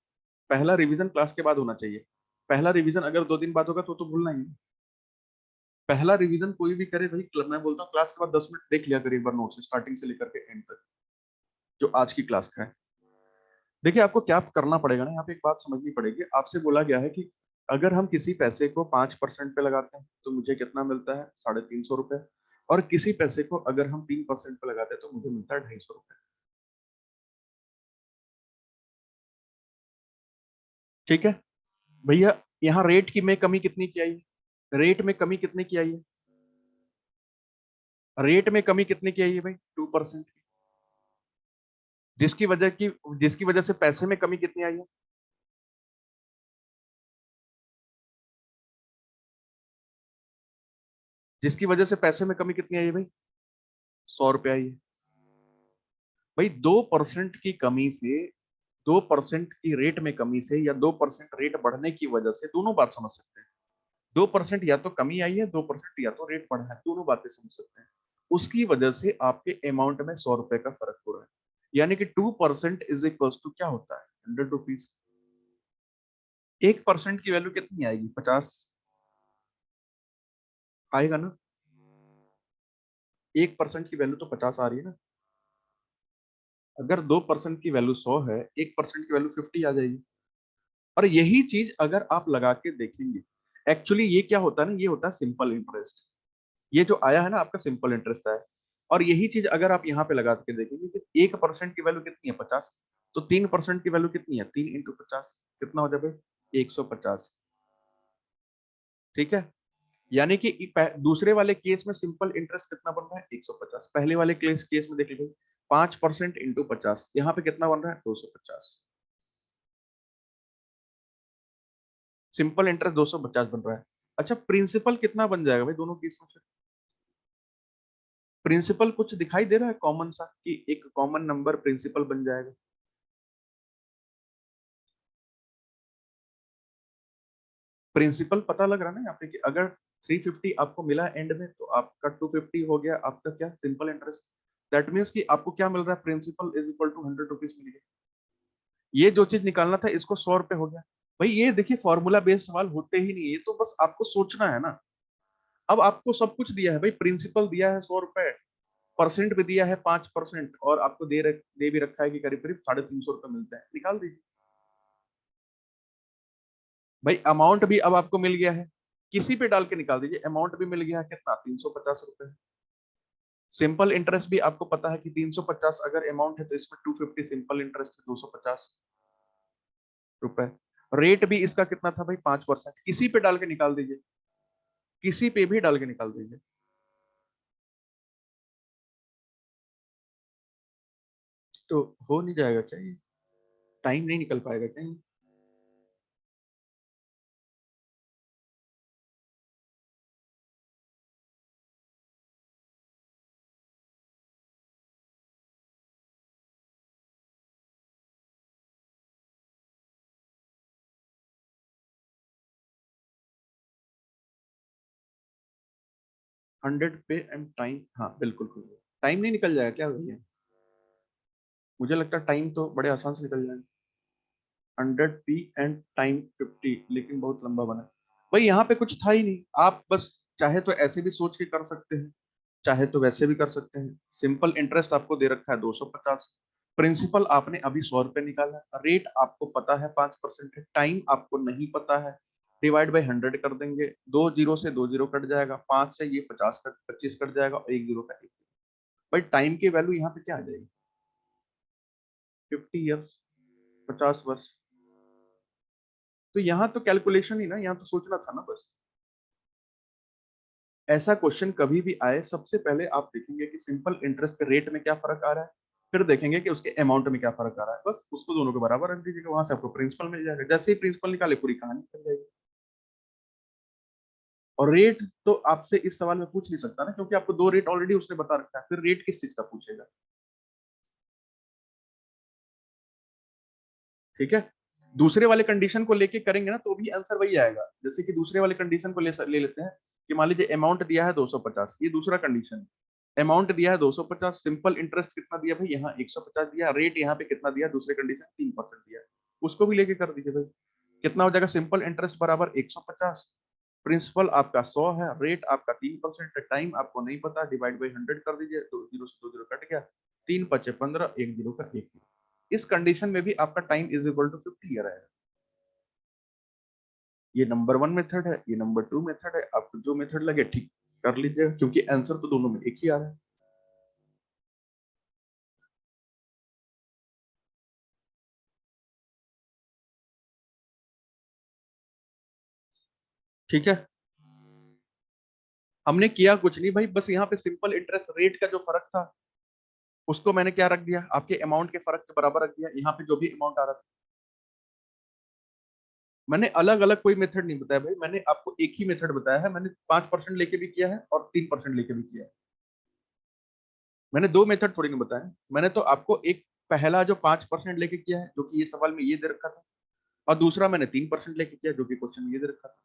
पहला रिवीजन क्लास के बाद होना चाहिए। पहला रिवीजन अगर 2 दिन बाद होगा तो भूलना ही है। पहला रिवीजन कोई भी करे भाई, मैं बोलता हूँ क्लास के बाद 10 मिनट देख लिया करिए एक बार नोट से, स्टार्टिंग से लेकर के एंड तक, जो आज की क्लास का है। देखिए आपको क्या करना पड़ेगा ना, यहाँ पे एक बात समझनी पड़ेगी। आपसे बोला गया है कि अगर हम किसी पैसे को 5% पे लगाते हैं तो मुझे कितना मिलता है, 350 रुपए। और किसी पैसे को अगर हम 3% पे लगाते हैं तो मुझे मिलता है 250 रुपए। ठीक है भैया, यहाँ रेट की में कमी कितनी की आई है, रेट में कमी कितनी की आई है, रेट में कमी कितनी की आई है भाई, 2%। जिसकी वजह की जिसकी वजह से पैसे में कमी कितनी आई है, जिसकी वजह से पैसे में कमी कितनी आई है भाई, 100 रुपये आई है। भाई 2% की कमी से, 2% की रेट में कमी से या 2% रेट बढ़ने की वजह से दोनों बात समझ सकते हैं। 2% या तो कमी आई है, 2% या तो रेट बढ़ा है, दोनों बातें समझ सकते हैं। उसकी वजह से आपके अमाउंट में 100 रुपए का फर्क हो रहा है। यानी कि 2% इज इक्वल टू क्या होता है, 100 रुपीज। 1% की वैल्यू कितनी आएगी, 50 आएगा ना। 1% की वैल्यू तो 50 आ रही है ना। अगर 2% की वैल्यू 100 है, 1% की वैल्यू 50 आ जाएगी। और यही चीज अगर आप लगा के देखेंगे, एक्चुअली ये क्या होता है ना, ये होता है सिंपल इंटरेस्ट। ये जो आया है ना आपका सिंपल इंटरेस्ट आया। और यही चीज अगर आप यहाँ पे लगा के देखेंगे कि 1% की वैल्यू कितनी है, 50। तो 3% की वैल्यू कितनी है, 3 × 50 कितना हो जाए, 150। ठीक है। यानी कि दूसरे वाले केस में सिंपल इंटरेस्ट कितना बन रहा है, 150। पहले वाले केस में देख लीजिए, 5% इंटू 50, यहाँ पे कितना बन रहा है, 250। सिंपल इंटरेस्ट 250 बन रहा है। अच्छा प्रिंसिपल कितना बन जाएगा भाई दोनों केस में से, प्रिंसिपल कुछ दिखाई दे रहा है कॉमन सा, कि एक कॉमन नंबर प्रिंसिपल बन जाएगा। प्रिंसिपल पता लग रहा है ना यहाँ पे, कि अगर 350 आपको मिला एंड में तो आपका 250 हो गया आपका क्या, सिंपल इंटरेस्ट। दैट मीन्स कि आपको क्या मिल रहा है, principal is equal to 100 rupees मिल गया। ये जो चीज निकालना था इसको 100 रुपए हो गया। भाई ये देखिए फॉर्मूला बेस्ड सवाल होते ही नहीं, ये तो बस आपको सोचना है ना। अब आपको सब कुछ दिया है भाई, प्रिंसिपल दिया है 100 रुपए, परसेंट भी दिया है 5%, और आपको दे भी रखा है कि करीब करीब 350 रुपए मिलते हैं, निकाल दीजिए। भाई अमाउंट भी अब आपको मिल गया है, किसी पे डाल के निकाल दीजिए, अमाउंट भी मिल गया है कितना, 350 रुपए। सिंपल इंटरेस्ट भी आपको पता है कि 350 अगर अमाउंट है तो इसमें 250 सिंपल इंटरेस्ट है, 250 रुपए। रेट भी इसका कितना था भाई, 5%, किसी पे डाल के निकाल दीजिए, किसी पे भी डाल के निकाल दीजिए। तो हो नहीं जाएगा क्या ये, टाइम नहीं निकल पाएगा क्या ये? 100 पे एंड टाइम, हाँ बिल्कुल खुल टाइम नहीं निकल जाएगा क्या भैया, मुझे लगता है टाइम तो बड़े आसान से निकल जाएगा। 100 p एंड टाइम 50, लेकिन बहुत लंबा बना। भाई यहाँ पे कुछ था ही नहीं, आप बस चाहे तो ऐसे भी सोच के कर सकते हैं, चाहे तो वैसे भी कर सकते हैं। सिंपल इंटरेस्ट आपको दे रखा है 250, प्रिंसिपल आपने अभी 100 रुपए निकाला है, रेट आपको पता है 5% है, टाइम आपको नहीं पता है, डिवाइड बाई 100 कर देंगे, 2 जीरो से 2 जीरो कट जाएगा, 5 से ये 25 कट जाएगा, और 1 जीरो का 1। भाई टाइम की वैल्यू यहाँ पे क्या आ जाएगी, 50 ईयर्स, 50 वर्ष। तो यहाँ तो कैलकुलेशन ही ना, यहाँ तो सोचना था ना बस। ऐसा क्वेश्चन कभी भी आए, सबसे पहले आप देखेंगे कि सिंपल इंटरेस्ट के रेट में क्या फर्क आ रहा है, फिर देखेंगे कि उसके अमाउंट में क्या फर्क आ रहा है, बस उसको दोनों को बराबर रख दीजिएगा, वहां से आपको प्रिंसिपल मिल जाएगा। जैसे ही प्रिंसिपल निकाले पूरी कहानी चल जाएगी। और रेट तो आपसे इस सवाल में पूछ नहीं सकता ना, क्योंकि आपको दो रेट ऑलरेडी उसने बता रखा है, फिर रेट किस चीज का पूछेगा। ठीक है। दूसरे वाले कंडीशन को लेके करेंगे ना तो भी आंसर वही आएगा। जैसे कि दूसरे वाले कंडीशन को ले लेते हैं कि मान लीजिए अमाउंट दिया है 250, ये दूसरा कंडीशन है। अमाउंट दिया है 250, सिंपल इंटरेस्ट कितना दिया भाई, यहाँ 150 दिया, रेट यहाँ पे कितना दिया, दूसरे कंडीशन 3% दिया, उसको भी लेके कर दीजिए भाई। कितना हो जाएगा, सिंपल इंटरेस्ट बराबर 150, प्रिंसिपल आपका 100 है, रेट आपका 3% है, टाइम आपको नहीं पता, डिवाइड बाई 100 कर दीजिए, 2 जीरो से 2 जीरो कट गया, 3 × 5 = 15, 1 जीरो का 1। इस कंडीशन में भी आपका time is equal to 50 year है। ये नंबर 1 मेथड है, ये नंबर 2 मेथड है, आपको जो मेथड लगे ठीक कर लीजिएगा, क्योंकि आंसर तो दोनों में एक ही आ रहा है। ठीक है। हमने किया कुछ नहीं भाई, बस यहाँ पे सिंपल इंटरेस्ट रेट का जो फर्क था उसको मैंने क्या रख दिया, आपके अमाउंट के फर्क के बराबर रख दिया, यहाँ पे जो भी अमाउंट आ रहा था। मैंने अलग अलग कोई मेथड नहीं बताया भाई, मैंने आपको एक ही मेथड बताया है। मैंने 5% लेके भी किया है और 3% लेके भी किया है। मैंने दो मेथड थोड़ी ना बताया। मैंने तो आपको एक पहला जो 5% लेके किया है, जो कि ये सवाल में ये दे रखा था, और दूसरा मैंने 3% लेके किया, जो कि क्वेश्चन में ये दे रखा था।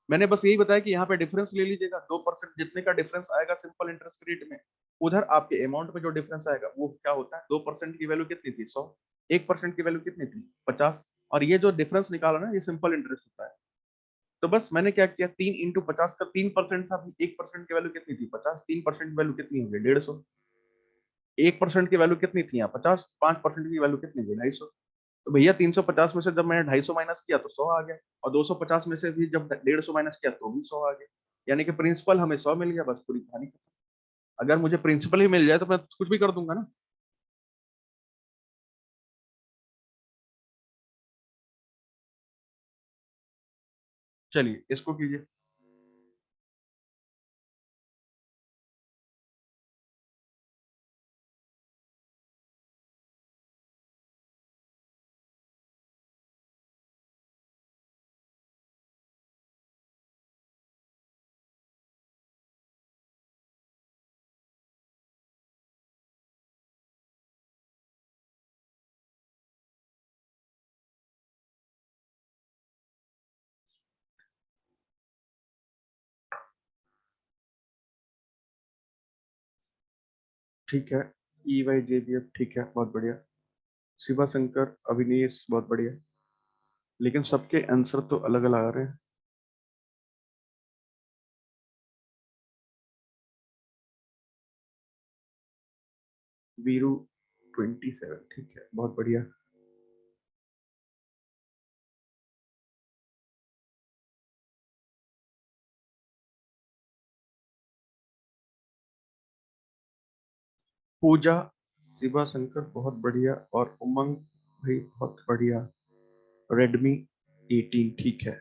मैंने बस यही बताया कि यहाँ पे डिफरेंस ले लीजिएगा, 2% जितने का डिफरेंस आएगा सिंपल इंटरेस्ट रेट में, उधर आपके अमाउंट में जो डिफरेंस आएगा वो क्या होता है, 2% की वैल्यू कितनी थी, 100, 1% की वैल्यू कितनी थी, 50, और ये जो डिफरेंस निकाला ना, ये सिंपल इंटरेस्ट होता है। तो बस मैंने क्या किया, 3 × 50 का 3% था, 1% की वैल्यू कितनी थी, 50, 3% की वैल्यू कितनी होगी, 150, 1% की वैल्यू कितनी थी यहाँ, 50, 5% की वैल्यू कितनी थी, 250। तो भैया 350 में से जब मैंने 250 माइनस किया तो 100 आ गया, और 250 में से भी जब 150 माइनस किया तो भी 100 आ गया। यानी कि प्रिंसिपल हमें 100 मिल गया, बस पूरी कहानी खत्म। अगर मुझे प्रिंसिपल ही मिल जाए तो मैं कुछ भी कर दूंगा ना। चलिए इसको कीजिए। ठीक है। EYJBF ठीक है, बहुत बढ़िया। शिवा शंकर, अविनेश, बहुत बढ़िया। लेकिन सबके आंसर तो अलग अलग आ रहे हैं। वीरू 27, ठीक है, बहुत बढ़िया। पूजा, शिवा शंकर, बहुत बढ़िया, और उमंग भाई बहुत बढ़िया। रेडमी 18, ठीक है।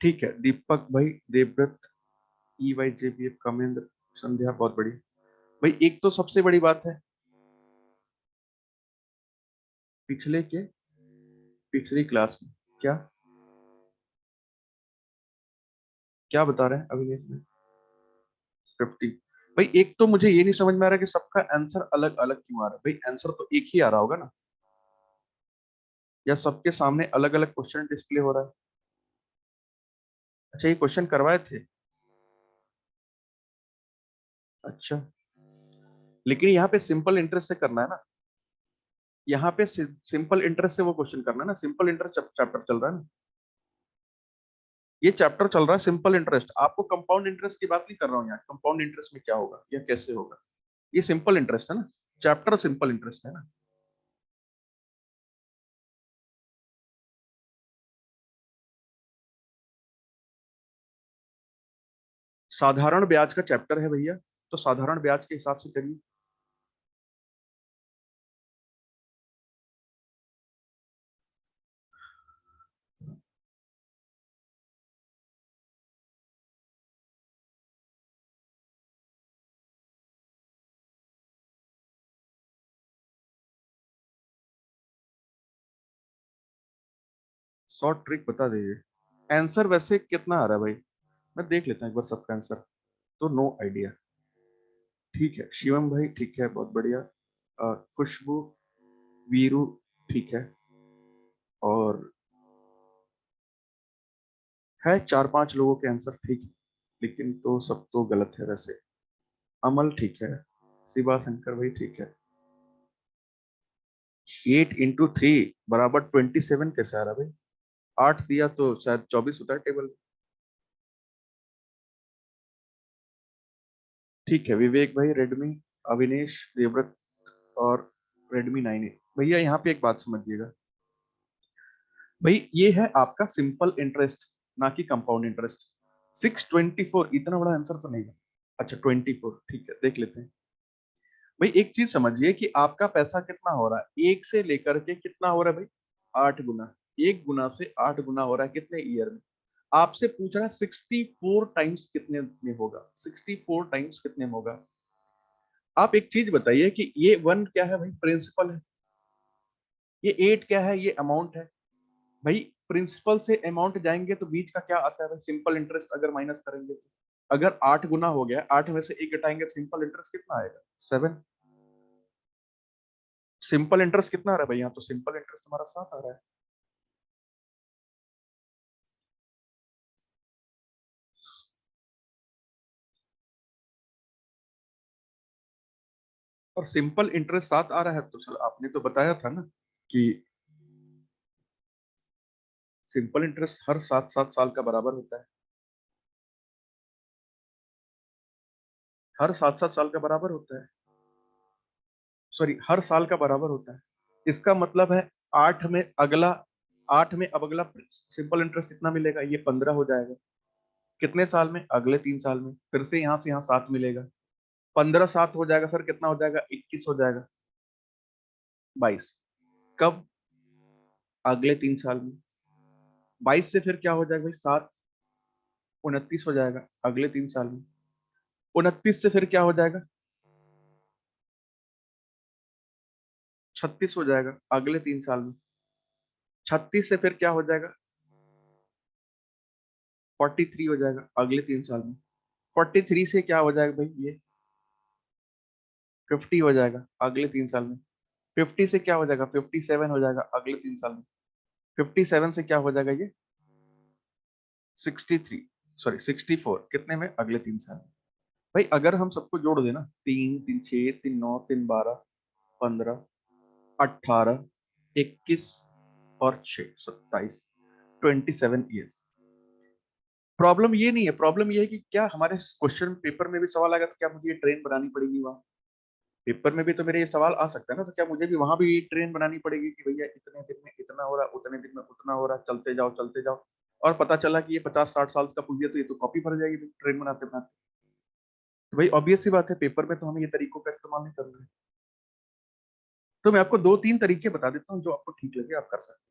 ठीक है, दीपक भाई, देवव्रत, EYJBF, कमेंद्र, संध्या, बहुत बढ़िया। भाई एक तो सबसे बड़ी बात है, पिछले के पिछली क्लास में क्या क्या बता रहे हैं अविनेश में, 50। भाई एक तो मुझे ये नहीं समझ में आ रहा कि सबका आंसर अलग अलग क्यों आ रहा है। भाई आंसर तो एक ही आ रहा होगा ना, या सबके सामने अलग अलग क्वेश्चन डिस्प्ले हो रहा है। अच्छा, ये क्वेश्चन करवाए थे। अच्छा, लेकिन यहाँ पे सिंपल इंटरेस्ट से करना है ना, यहाँ पे सिंपल इंटरेस्ट से वो क्वेश्चन करना है ना, सिंपल इंटरेस्ट चैप्टर चल रहा है ना, ये चैप्टर चल रहा है सिंपल इंटरेस्ट। आपको कंपाउंड इंटरेस्ट की बात नहीं कर रहा हूँ यहाँ, कंपाउंड इंटरेस्ट में क्या होगा या कैसे होगा, ये सिंपल इंटरेस्ट है ना, चैप्टर सिंपल इंटरेस्ट है ना। साधारण ब्याज का चैप्टर है भैया, तो साधारण ब्याज के हिसाब से करिए। शॉर्ट ट्रिक बता दीजिए। आंसर वैसे कितना आ रहा है भाई, मैं देख लेता हूँ एक बार सबका आंसर। तो नो आइडिया। ठीक है शिवम भाई, ठीक है, बहुत बढ़िया। खुशबू, वीरू, ठीक है। और है चार पांच लोगों के आंसर ठीक है, लेकिन तो सब तो गलत है वैसे। अमल ठीक है, शिवा शंकर भाई ठीक है। 8 × 3 बराबर 27 कैसे आ रहा भाई? 8 दिया तो शायद 24 होता है टेबल। ठीक है विवेक भाई, रेडमी, अविनेश, देवव्रत और Redmi 9A। भैया यहाँ पे एक बात समझिएगा भाई, ये है आपका सिंपल इंटरेस्ट, ना कि कंपाउंड इंटरेस्ट। 624 इतना बड़ा आंसर तो नहीं है। अच्छा 24, ठीक है देख लेते हैं। भाई एक चीज समझिए कि आपका पैसा कितना हो रहा है, एक से लेकर के कितना हो रहा है भाई, 8 गुना। 1 गुना से 8 गुना हो रहा है कितने ईयर में? आपसे पूछ रहा है 64 टाइम्स कितने में होगा, 64 टाइम्स कितने में होगा। आप एक चीज बताइए कि ये 1 क्या है भाई, प्रिंसिपल है। ये 8 क्या है, ये अमाउंट है। भाई प्रिंसिपल से अमाउंट जाएंगे तो बीच का क्या आता है भाई, सिंपल इंटरेस्ट अगर माइनस करेंगे तो। अगर 8 गुना हो गया, 8 में से 1 घटाएंगे तो सिंपल इंटरेस्ट कितना आएगा, 7। सिंपल इंटरेस्ट कितना आ रहा है भाई, यहाँ तो सिंपल इंटरेस्ट हमारा 7 आ रहा है। और सिंपल इंटरेस्ट 7 आ रहा है तो चलो, आपने तो बताया था ना कि सिंपल इंटरेस्ट हर 7 7 साल का बराबर होता है। हर 7 7 साल का बराबर होता है, सॉरी हर साल का बराबर होता है। इसका मतलब है 8 में अगला, 8 में अब अगला सिंपल इंटरेस्ट कितना मिलेगा, ये 15 हो जाएगा। कितने साल में, अगले 3 साल में। फिर से यहाँ से यहाँ 7 मिलेगा, 15 7 हो जाएगा, फिर कितना हो जाएगा, 21 हो जाएगा, 22। कब, अगले 3 साल में। 22 से फिर क्या हो जाएगा भाई, 7, 29 हो जाएगा अगले 3 साल में। 29 से फिर क्या हो जाएगा, 36 हो जाएगा अगले 3 साल में। 36 से फिर क्या हो जाएगा, 43 हो जाएगा अगले 3 साल में। 43 से क्या हो जाएगा भाई, ये 50 हो जाएगा अगले 3 साल में। 50 से क्या हो जाएगा, 57 हो जाएगा अगले 3 साल में। 57 से क्या हो जाएगा ये, 63, सॉरी 64 कितने में, अगले 3 साल में। भाई अगर हम सबको जोड़ देना, 3 3 6 3 9 3 12 15 18 21 और 6 27, 27 ईयर्स। प्रॉब्लम ये नहीं है, प्रॉब्लम ये है कि क्या हमारे क्वेश्चन पेपर में भी सवाल आएगा तो क्या मुझे ये ट्रेन बनानी पड़ेगी वहां। पेपर में भी तो मेरे ये सवाल आ सकता है ना, तो क्या मुझे भी वहां भी ट्रेन बनानी पड़ेगी कि भैया इतने दिन में इतना हो रहा, उतने दिन में उतना हो रहा, चलते जाओ चलते जाओ। और पता चला कि ये 50 60 साल का पूछ दिया तो ये तो कॉपी भर जाएगी ट्रेन बनाते बनाते। तो भाई ऑब्वियस सी बात है, पेपर में तो हमें ये तरीकों का इस्तेमाल नहीं करना है। तो मैं आपको 2 3 तरीके बता देता हूँ, जो आपको ठीक लगे आप कर सकते हैं।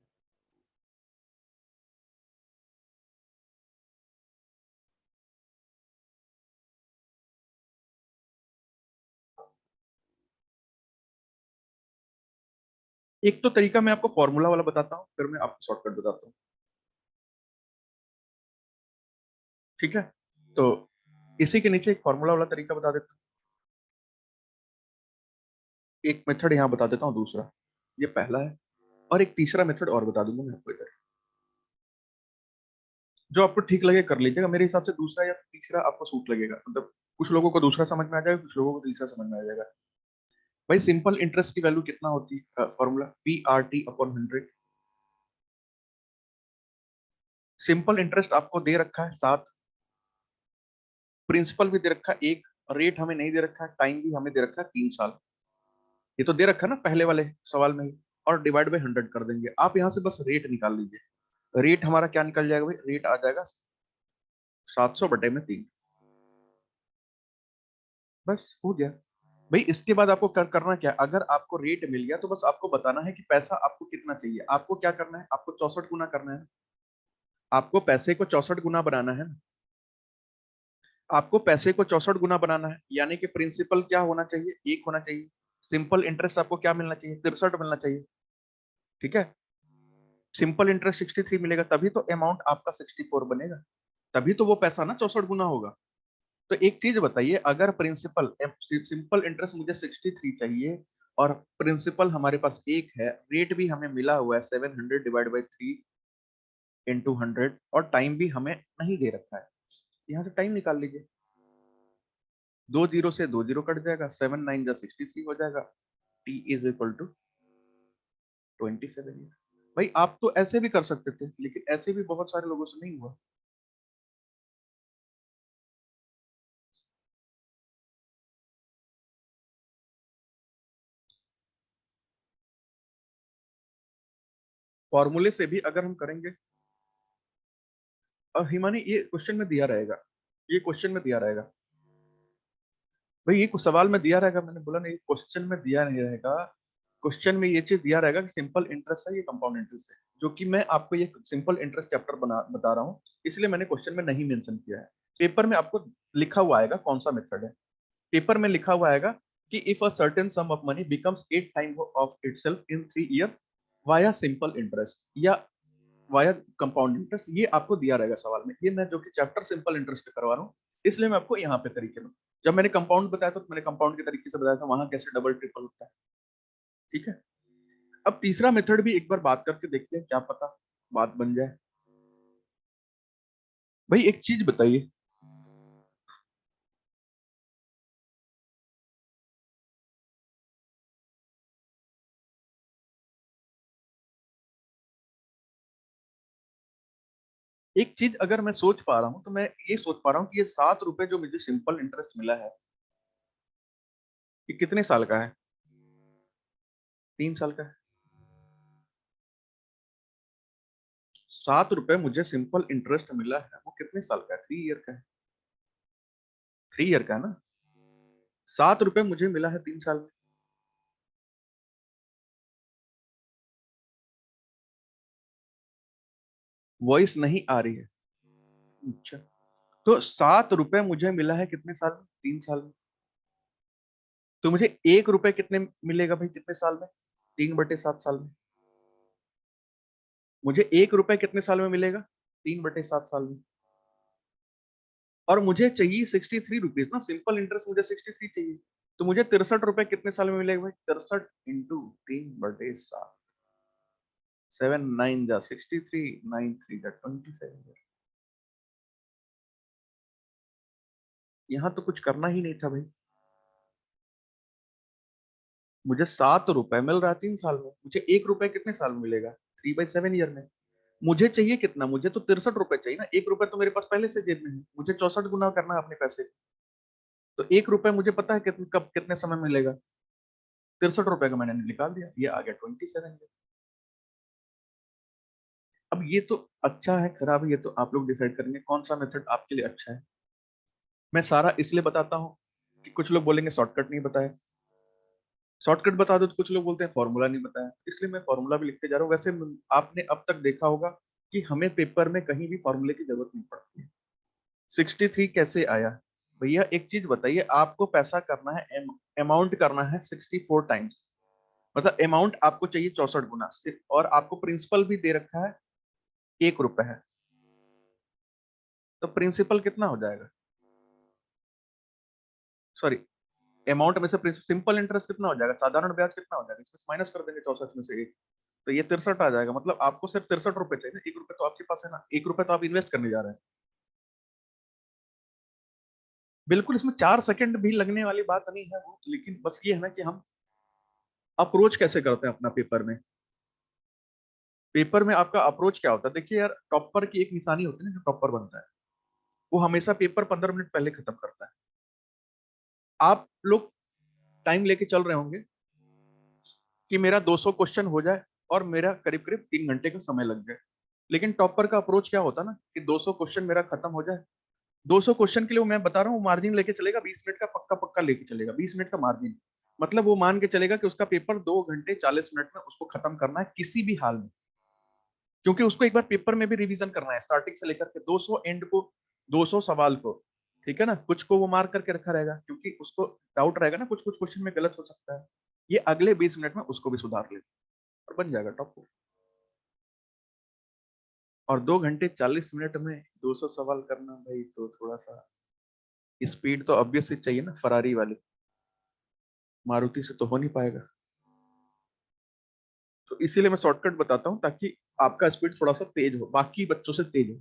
एक तो तरीका मैं आपको फॉर्मूला वाला बताता हूँ, फिर मैं आपको शॉर्टकट बताता हूँ। ठीक है, तो इसी के नीचे एक फॉर्मूला वाला तरीका बता देता हूँ, एक मेथड यहाँ बता देता हूँ, दूसरा, ये पहला है। और एक तीसरा मेथड और बता दूंगा मैं आपको इधर। जो आपको ठीक लगे कर लीजिएगा, मेरे हिसाब से दूसरा या तीसरा आपको सूट लगेगा, मतलब कुछ लोगों को दूसरा समझ में आ जाएगा, कुछ लोगों को तीसरा समझ में आ जाएगा। भाई सिंपल इंटरेस्ट की वैल्यू कितना होती है, फॉर्मूला PRT/100। सिंपल इंटरेस्ट आपको दे रखा है 7, प्रिंसिपल भी दे रखा है 1, रेट हमें नहीं दे रखा है, टाइम भी हमें दे रखा है 3 साल। ये तो दे रखा है ना पहले वाले सवाल में ही। और डिवाइड बाई 100 कर देंगे, आप यहाँ से बस रेट निकाल लीजिए। रेट हमारा क्या निकल जाएगा भाई, रेट आ जाएगा 700/3। बस हो गया भाई। इसके बाद आपको करना क्या, अगर आपको रेट मिल गया तो बस आपको बताना है कि पैसा आपको कितना चाहिए। आपको क्या करना है, आपको 64 गुना करना है। आपको पैसे को 64 गुना बनाना है। आपको पैसे को 64 गुना बनाना है, यानी कि प्रिंसिपल क्या होना चाहिए, 1 होना चाहिए। सिंपल इंटरेस्ट आपको क्या मिलना चाहिए, 63 मिलना चाहिए। ठीक है, सिंपल इंटरेस्ट 63 मिलेगा, तभी तो अमाउंट आपका 64 बनेगा, तभी तो वो पैसा ना 64 गुना होगा। तो एक चीज बताइए, अगर प्रिंसिपल सिंपल इंटरेस्ट मुझे 63 चाहिए और प्रिंसिपल हमारे पास 1 है, रेट भी हमें मिला हुआ है 700 डिवाइड बाई 3 × 100, और टाइम भी हमें नहीं दे रखा है, यहाँ से टाइम निकाल लीजिए। 2 जीरो से 2 जीरो कट जाएगा, 7 9 × 63 हो जाएगा। T is equal to 27 year. भाई आप तो ऐसे भी कर सकते थे, लेकिन ऐसे भी बहुत सारे लोगों से नहीं हुआ। फॉर्मूले से भी अगर हम करेंगे, और हिमानी ये क्वेश्चन में दिया रहेगा, ये क्वेश्चन में दिया रहेगा भाई, ये कुछ सवाल में दिया रहेगा, मैंने बोला नहीं क्वेश्चन में दिया नहीं रहेगा। क्वेश्चन में ये चीज दिया रहेगा कि सिंपल इंटरेस्ट है, ये कंपाउंड इंटरेस्ट है, जो कि मैं आपको ये सिंपल इंटरेस्ट चैप्टर बता रहा हूँ, इसलिए मैंने क्वेश्चन में नहीं मेंशन किया है। पेपर में आपको लिखा हुआ आएगा कौन सा मेथड है। पेपर में लिखा हुआ आएगा कि if a certain some of money becomes 8 time of itself in 3 years via simple interest या वाया कंपाउंड इंटरेस्ट, ये आपको दिया रहेगा सवाल में। ये मैं जो कि चैप्टर सिंपल इंटरेस्ट पे करवा रहा हूँ, इसलिए मैं आपको यहाँ पे तरीके में, जब मैंने कंपाउंड बताया था तो मैंने कंपाउंड के तरीके से बताया था, वहां कैसे डबल ट्रिपल होता है। ठीक है, अब तीसरा मेथड भी एक बार बात करके देखते हैं, क्या पता बात बन जाए। भाई एक चीज बताइए, एक चीज अगर मैं सोच पा रहा हूँ तो मैं ये सोच पा रहा हूँ कि ये 7 रुपए जो मुझे सिंपल इंटरेस्ट मिला है, ये कितने साल का है, 3 साल का है। 7 रुपए मुझे सिंपल इंटरेस्ट मिला है, वो कितने साल का है, 3 ईयर का है। 3 ईयर का है ना। 7 रुपए मुझे मिला है 3 साल में। वॉइस नहीं आ रही है। अच्छा, तो 7 रुपए मुझे मिला है कितने साल में, 3 साल में। तो मुझे 1 रुपए कितने मिलेगा भाई, कितने साल में, 3/7 साल में। मुझे 1 रुपए कितने साल में मिलेगा, 3/7 साल में। और मुझे चाहिए 63 रुपीज ना, सिंपल इंटरेस्ट मुझे 63 चाहिए। तो मुझे 63 रुपए कितने साल में मिलेगा भाई, 63 × 3/7, 7 9 × 63, 9 3 × 27। यहाँ तो कुछ करना ही नहीं था भाई। मुझे 7 रुपए मिल रहा है 3 साल में, मुझे 1 रुपए कितने साल में मिलेगा, 3/7 ईयर में। मुझे चाहिए कितना, मुझे तो 63 रुपए चाहिए ना, 1 रुपए तो मेरे पास पहले से जेब में है, मुझे 64 गुना करना है अपने पैसे। तो 1 रुपए मुझे पता है कितने कब कितने समय मिलेगा, 63 रुपए का मैंने निकाल दिया, ये आ गया 27। अब ये तो अच्छा है खराब है, ये तो आप लोग डिसाइड करेंगे कौन सा मेथड आपके लिए अच्छा है। मैं सारा इसलिए बताता हूँ कि कुछ लोग बोलेंगे शॉर्टकट नहीं बताया, शॉर्टकट बता दो तो कुछ लोग बोलते हैं फॉर्मूला नहीं बताया, इसलिए मैं फॉर्मूला भी लिखते जा रहा हूँ। वैसे आपने अब तक देखा होगा कि हमें पेपर में कहीं भी फॉर्मूले की जरूरत नहीं पड़ती है। 63 कैसे आया, भैया एक चीज बताइए, आपको पैसा करना है, अमाउंट करना है 64 टाइम्स, मतलब अमाउंट आपको चाहिए 64 गुना सिर्फ, और आपको प्रिंसिपल भी दे रखा है 1 रुपए है। तो प्रिंसिपल कितना हो जाएगा, सॉरी, अमाउंट में से सिंपल इंटरेस्ट कितना हो जाएगा, साधारण ब्याज कितना हो जाएगा, इसमें माइनस कर देंगे 64 में से 1, तो ये 63 आ जाएगा। मतलब आपको सिर्फ 63 रुपए चाहिए ना, 1 रुपए तो आपके पास है ना, 1 रुपए तो आप इन्वेस्ट करने जा रहे हैं। बिल्कुल, इसमें 4 सेकंड भी लगने वाली बात नहीं है वो, लेकिन बस ये है ना कि हम अप्रोच कैसे करते हैं अपना पेपर में। पेपर में आपका अप्रोच क्या होता है, देखिए यार, टॉपर की एक निशानी होती है ना, जो टॉपर बनता है वो हमेशा पेपर 15 मिनट पहले खत्म करता है। आप लोग टाइम लेके चल रहे होंगे कि मेरा 200 क्वेश्चन हो जाए और मेरा करीब करीब 3 घंटे का समय लग जाए, लेकिन टॉपर का अप्रोच क्या होता है ना कि 200 क्वेश्चन मेरा खत्म हो जाए 200 क्वेश्चन के लिए वो मैं बता रहा हूँ मार्जिन लेके चलेगा, 20 मिनट का पक्का पक्का लेके चलेगा, 20 मिनट का मार्जिन। मतलब वो मान के चलेगा कि उसका पेपर 2 घंटे 40 मिनट में उसको खत्म करना है किसी भी हाल में, क्योंकि उसको एक बार पेपर में भी रिवीजन करना है स्टार्टिंग से लेकर के 200 एंड को, 200 सवाल को। ठीक है ना, कुछ को वो मार्क करके रखा रहेगा क्योंकि उसको डाउट रहेगा ना, कुछ कुछ क्वेश्चन में गलत हो सकता है। ये अगले 20 मिनट में उसको भी सुधार ले और बन जाएगा टॉप। और 2 घंटे 40 मिनट में 200 सवाल करना भाई, तो थोड़ा सा स्पीड तो ऑब्वियसली चाहिए ना, फरारी वाली। मारुति से तो हो नहीं पाएगा। तो इसीलिए मैं शॉर्टकट बताता हूँ ताकि आपका स्पीड थोड़ा सा तेज हो, बाकी बच्चों से तेज हो।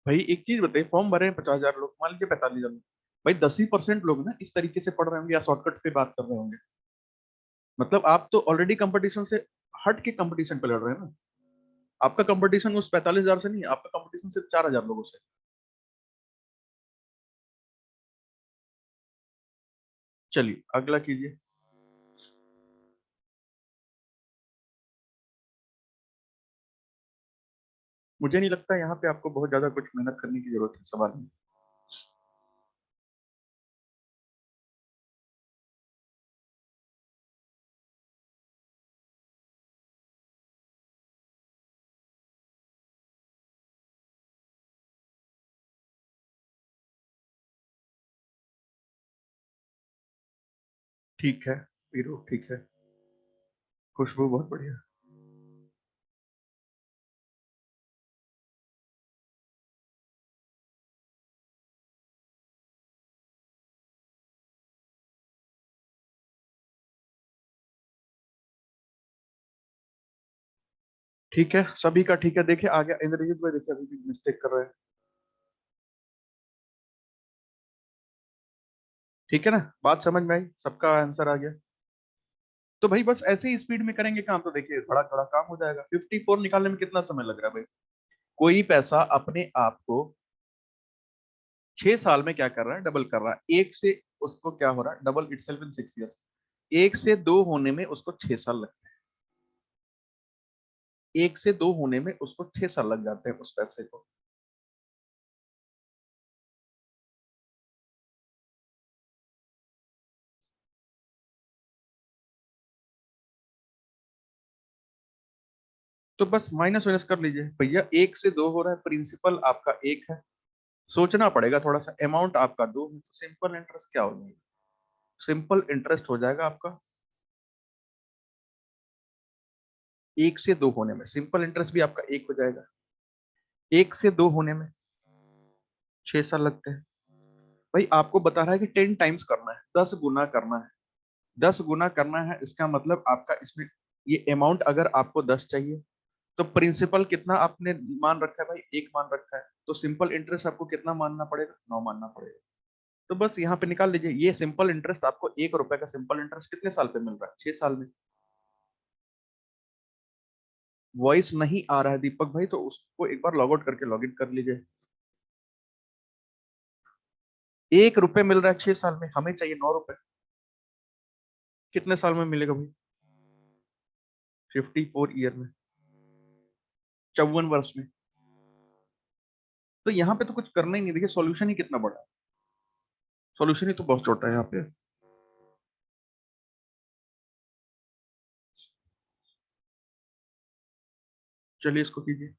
भाई एक चीज बताइए, फॉर्म भरे हैं 50,000 लोग, मान लीजिए 45,000 लोग, भाई 10% लोग ना इस तरीके से पढ़ रहे होंगे या शॉर्टकट पे बात कर रहे होंगे। मतलब आप तो ऑलरेडी कंपटीशन से हट के कंपटीशन पे लड़ रहे हैं ना। आपका कंपटीशन उस 45,000 से नहीं है, आपका कंपटीशन सिर्फ 4,000 लोगों से। चलिए अगला कीजिए। मुझे नहीं लगता यहाँ पे आपको बहुत ज्यादा कुछ मेहनत करने की जरूरत है सवाल में। ठीक है हीरो, ठीक है। खुशबू बहुत बढ़िया। ठीक है सभी का, ठीक है। देखिए आगे इंद्रजीत भाई, देखिए अभी भी मिस्टेक कर रहे हैं। ठीक है ना, बात समझ में आई, सबका आंसर आ गया। तो भाई बस ऐसे ही स्पीड में करेंगे काम तो देखिए बड़ा बड़ा काम हो जाएगा। 54 निकालने में कितना समय लग रहा है भाई? कोई पैसा अपने आप को 6 साल में क्या कर रहा है, डबल कर रहा है। एक से उसको क्या हो रहा है, double it self in 6 years. एक से दो होने में उसको 6 साल लगते हैं, एक से दो होने में उसको 6 साल लग जाते हैं उस पैसे को। तो बस माइनस माइनस कर लीजिए भैया, एक से दो हो रहा है, प्रिंसिपल आपका एक है। सोचना पड़ेगा थोड़ा सा, अमाउंट आपका दो है, तो सिंपल इंटरेस्ट क्या हो जाएगा? सिंपल इंटरेस्ट हो जाएगा आपका एक से दो होने में, सिंपल इंटरेस्ट भी आपका एक हो जाएगा। एक से दो होने में 6 साल लगते हैं। भाई आपको बता रहा है कि 10 टाइम्स करना है, 10 गुना करना है। 10 गुना करना है, इसका मतलब आपका इसमें ये अमाउंट अगर आपको 10 चाहिए, तो प्रिंसिपल कितना आपने मान रखा है भाई, एक मान रखा है, तो सिंपल इंटरेस्ट आपको कितना मानना पड़ेगा, 9 मानना पड़ेगा। तो बस यहाँ पे निकाल लीजिए, ये सिंपल इंटरेस्ट आपको 1 रुपए का सिंपल इंटरेस्ट कितने साल पे मिल रहा है, 6 साल में। वॉइस नहीं आ रहा है दीपक भाई, तो उसको एक बार लॉग आउट करके लॉग इन कर लीजिए। 1 रुपए मिल रहा है 6 साल में, हमें चाहिए 9 रुपए। कितने साल में मिलेगा भाई? 54 ईयर में, 54 वर्ष में। तो यहाँ पे तो कुछ करना ही नहीं, देखिए सॉल्यूशन ही कितना बड़ा है। सॉल्यूशन ही तो बहुत छोटा है यहाँ पे। चलिए इसको कीजिए।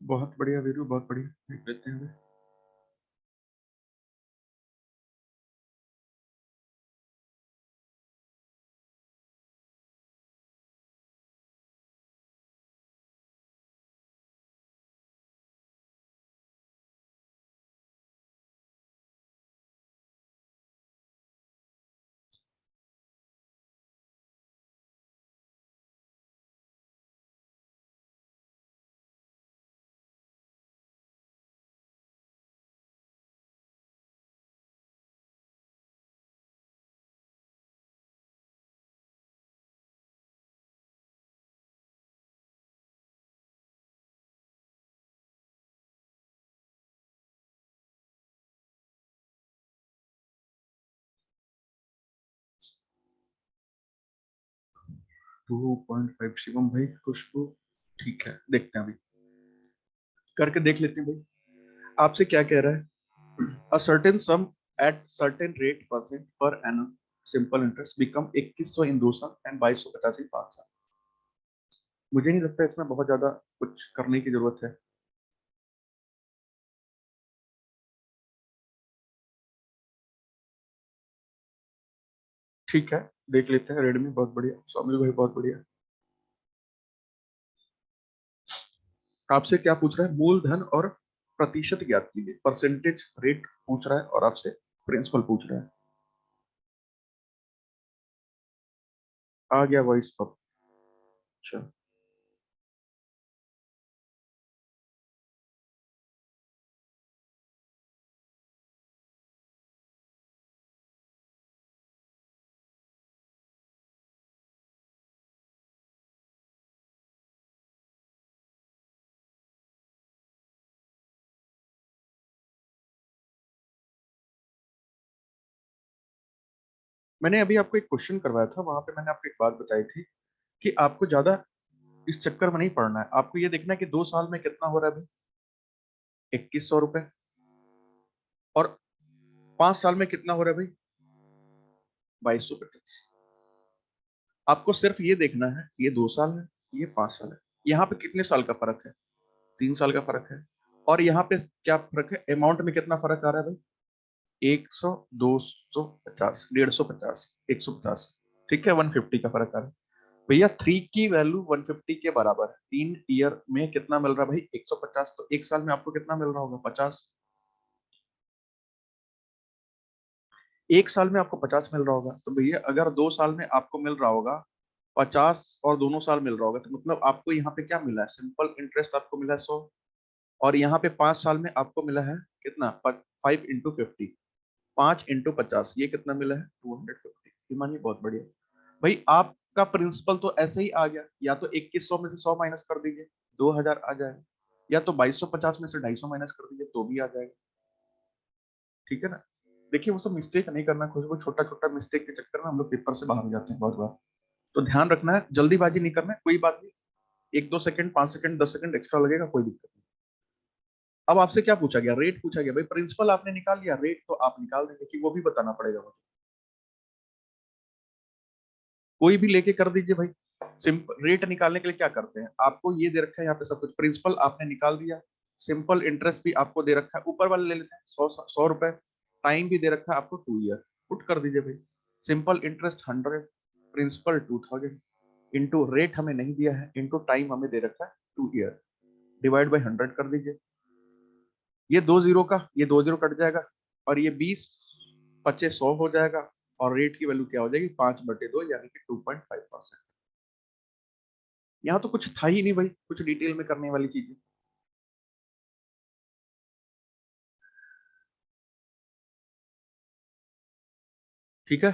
बहुत बढ़िया वीरू, बहुत बढ़िया, देख लेते हैं। 2.5 शिवम भाई कुछ तो ठीक है, देखते हैं अभी, करके देख लेते हैं भाई। आपसे क्या कह रहा है? A certain some at certain rate percent per annum simple interest become 2100 इन 2 साल एंड 2250 इन 5 साल। मुझे नहीं लगता इसमें बहुत ज्यादा कुछ करने की जरूरत है। ठीक है, देख लेते हैं। रेडमी बहुत बढ़िया, सौमिल भाई बहुत बढ़िया। आपसे क्या पूछ रहा है? मूलधन और प्रतिशत ज्ञात कीजिए। परसेंटेज रेट पूछ रहा है और आपसे प्रिंसिपल पूछ रहा है। आ गया वॉइस अब। अच्छा, मैंने अभी आपको एक क्वेश्चन करवाया था, वहां पे मैंने आपको एक बात बताई थी कि आपको ज्यादा इस चक्कर में नहीं पड़ना है। आपको ये देखना है कि 2 साल में कितना हो रहा है भाई। 2100 रुपए। और 5 साल में कितना हो रहा है भाई? 2250। आपको सिर्फ ये देखना है, ये 2 साल है, ये 5 साल है, यहाँ पे कितने साल का फर्क है? 3 साल का फर्क है। और यहाँ पे क्या फर्क है? अमाउंट में कितना फर्क आ रहा है भाई? 100, 250, 150, 150। ठीक है, 150 का फर्क आ रहा है। भैया 3 की वैल्यू 150 के बराबर है। 3 ईयर में कितना मिल रहा है भाई? 150। तो 1 साल में आपको कितना मिल रहा होगा? 50। 1 साल में आपको 50 मिल रहा होगा। तो भैया अगर 2 साल में आपको मिल रहा होगा 50 और दोनों साल मिल रहा होगा, तो मतलब आपको यहाँ पे क्या मिला है? सिंपल इंटरेस्ट आपको मिला है 100। और यहाँ पे 5 साल में आपको मिला है कितना? 5 इंटू 50। 5 इंटू 50, ये कितना मिला है? 250। मानिए बहुत बढ़िया। भाई आपका प्रिंसिपल तो ऐसे ही आ गया। या तो 2100 में से 100 माइनस कर दीजिए, 2000 आ जाएगा। या तो 2250 में से 250 माइनस कर दीजिए, तो भी आ जाएगा। ठीक है ना? देखिए वो सब मिस्टेक नहीं करना, कुछ वो छोटा छोटा मिस्टेक के चक्कर में हम लोग पेपर से बाहर हो जाते हैं बहुत बार। तो ध्यान रखना है, जल्दीबाजी नहीं करना है, कोई बात नहीं। 1-2 सेकंड, 5 सेकंड, 10 सेकंड एक्स्ट्रा लगेगा, कोई दिक्कत नहीं। अब आपसे क्या पूछा गया? रेट पूछा गया। भाई प्रिंसिपल आपने निकाल लिया, रेट तो आप निकाल देंगे कि वो भी बताना पड़ेगा मुझे? कोई भी लेके कर दीजिए भाई। सिंपल रेट निकालने के लिए क्या करते हैं, आपको ये दे रखा है यहाँ पे सब कुछ, प्रिंसिपल आपने निकाल दिया। सिंपल इंटरेस्ट भी आपको दे रखा है, ऊपर वाले ले लेते हैं 100 100 रुपए। टाइम भी दे रखा है आपको 2 ईयर। पुट कर दीजिए भाई। Simple interest 100, principal 2000, into rate हमें नहीं दिया है, इंटू टाइम हमें दे रखा है 2 ईयर, डिवाइड बाई 100 कर दीजिए। ये 2 जीरो का ये 2 जीरो कट जाएगा। और ये 20 25 100 हो जाएगा। और रेट की वैल्यू क्या हो जाएगी? 5/2 यानी कि 2.5%। यहाँ तो कुछ था ही नहीं भाई, कुछ डिटेल में करने वाली चीजें। ठीक है।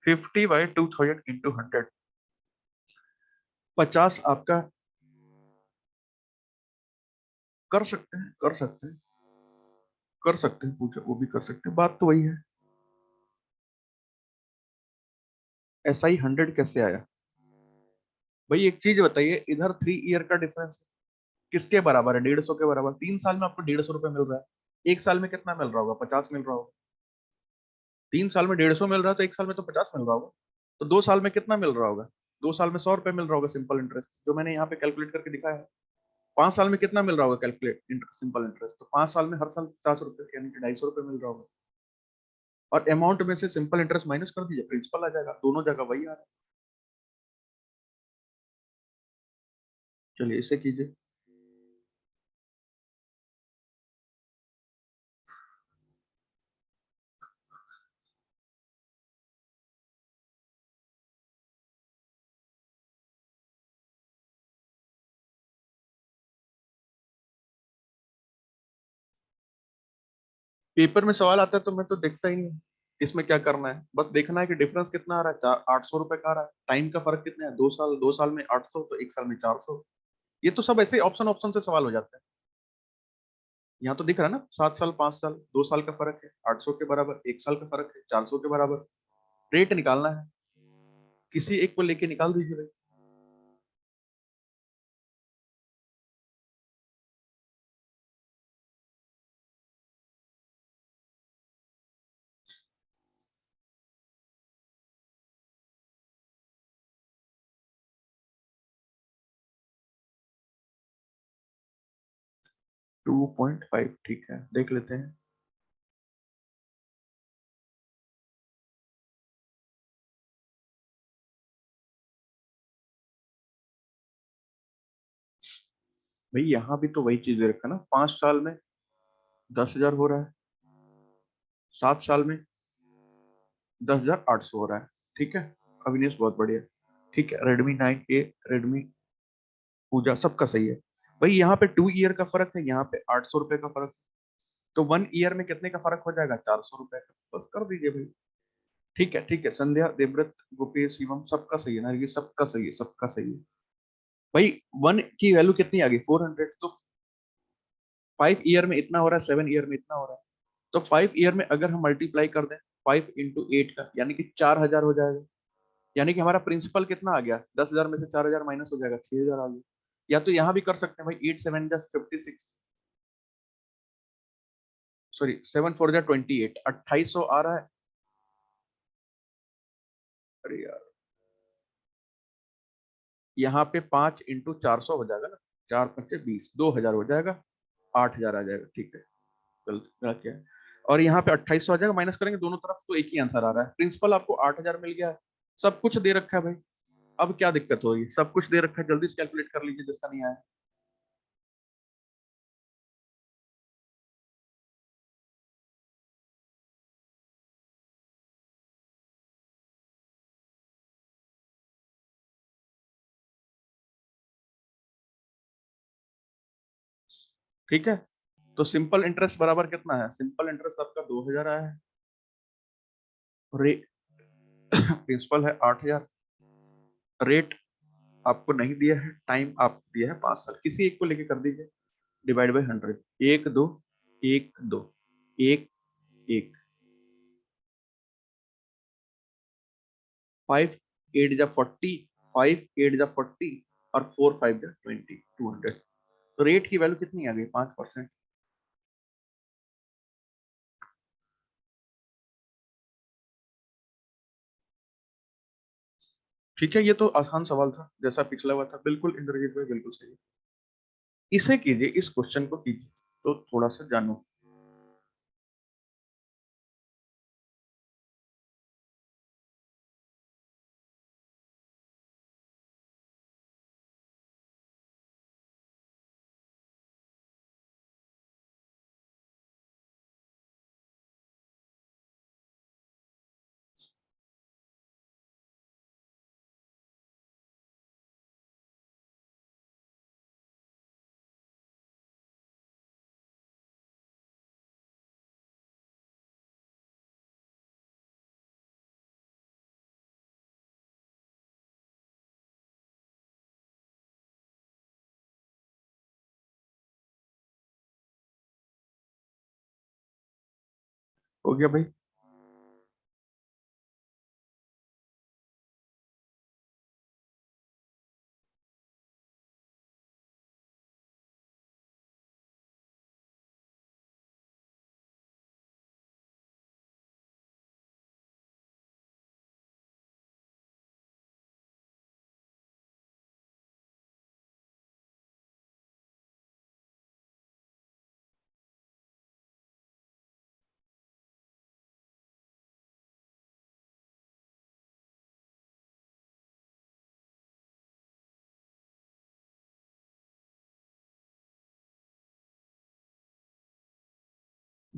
50/2000 इंटू 100। 50 आपका कर सकते हैं, कर सकते हैं, कर सकते हैं, पूछो वो भी कर सकते हैं, बात तो वही है। SI 100 कैसे आया? भाई एक चीज बताइए, इधर 3 ईयर का डिफरेंस है, किसके बराबर है? 150 के बराबर। 3 साल में आपको 150 रुपये मिल रहा है, एक साल में कितना मिल रहा होगा? 50 मिल रहा होगा। 3 साल में 150 मिल रहा है तो एक साल में तो 50 मिल रहा होगा। तो 2 साल में कितना मिल रहा होगा? 2 साल में 100 रुपये मिल रहा होगा सिंपल इंटरेस्ट, जो मैंने यहाँ पे कैलकुलेट करके दिखाया है। 5 साल में कितना मिल रहा होगा कैलकुलेट सिंपल इंटरेस्ट? तो 5 साल में हर साल 50 रुपये, यानी कि 250 रुपये मिल रहा होगा। और अमाउंट में से सिंपल इंटरेस्ट माइनस कर दीजिए, प्रिंसिपल आ जाएगा, दोनों जगह वही आ रहा है। चलिए इसे कीजिए। पेपर में सवाल आता है तो मैं तो देखता ही नहीं इसमें क्या करना है, बस देखना है कि डिफरेंस कितना आ रहा है। 800 रुपए का आ रहा है, टाइम का फर्क कितना है? 2 साल, 2 साल में 800 तो एक साल में 400। ये तो सब ऐसे ऑप्शन ऑप्शन से सवाल हो जाता है। यहाँ तो दिख रहा है ना, 7 साल, 5 साल, 2 साल का फर्क है 800 के बराबर, एक साल का फर्क है 400 के बराबर। रेट निकालना है, किसी एक को लेके निकाल दीजिए भाई। 2.5 ठीक है, देख लेते हैं। भाई यहाँ भी तो वही चीज दे रखा है ना, 5 साल में 10,000 हो रहा है, 7 साल में 10,800 हो रहा है। ठीक है, अविनेश बहुत बढ़िया। ठीक है, Redmi 9A, Redmi पूजा, सबका सही है। भाई यहाँ पे 2 ईयर का फर्क है, यहाँ पे 800 रुपए का फर्क। तो 1 ईयर में कितने का फर्क हो जाएगा? 400 रुपए का, बस कर दीजिए भाई। ठीक है, ठीक है, संध्या, देवव्रत, गोपेश, शिवम, सबका सही है ना? ये सबका सही है, सबका सही है। भाई 1 की वैल्यू कितनी आ गई? 400। तो 5 ईयर में इतना हो रहा है, 7 ईयर में इतना हो रहा है। तो 5 ईयर में अगर हम मल्टीप्लाई कर दें 5 × 8 का, यानी कि 4,000 हो जाएगा। यानी कि हमारा प्रिंसिपल कितना आ गया? 10,000 में से 4,000 माइनस हो जाएगा, 6,000 आ गया। या तो यहाँ भी कर सकते हैं भाई, 8 7 जा 56, सॉरी 7 4 जा 28, 2800 आ रहा है। अरे यार, यहाँ पे 5 × 400 हो जाएगा ना, 4 × 5 = 20, 2,000 हो जाएगा, 8,000 आ जाएगा। ठीक है, गलत गलत क्या है? और यहाँ पे 2800 आ जाएगा, माइनस करेंगे दोनों तरफ तो एक ही आंसर आ रहा है। प्रिंसिपल आपको 8,000 मिल गया है, सब कुछ दे रखा है भाई। अब क्या दिक्कत होगी? सब कुछ दे रखा है, जल्दी से कैलकुलेट कर लीजिए जिसका नहीं आया। ठीक है, तो सिंपल इंटरेस्ट बराबर कितना है? सिंपल इंटरेस्ट आपका 2,000 आया है, रेट प्रिंसिपल है 8,000, रेट आपको नहीं दिया है, टाइम आपको दिया है 5 साल। किसी एक को लेके कर दीजिए, डिवाइड बाई 100। एक दो, एक दो, एक एक, 5 8 जा 40, 5 8 जा 40, और 4 5 जा 20, 200। तो रेट की वैल्यू कितनी आ गई? 5%। ठीक है, ये तो आसान सवाल था, जैसा पिछला हुआ था। बिल्कुल इंद्रजीत भाई, बिल्कुल सही। इसे कीजिए, इस क्वेश्चन को कीजिए, तो थोड़ा सा जानो। हो गया भाई।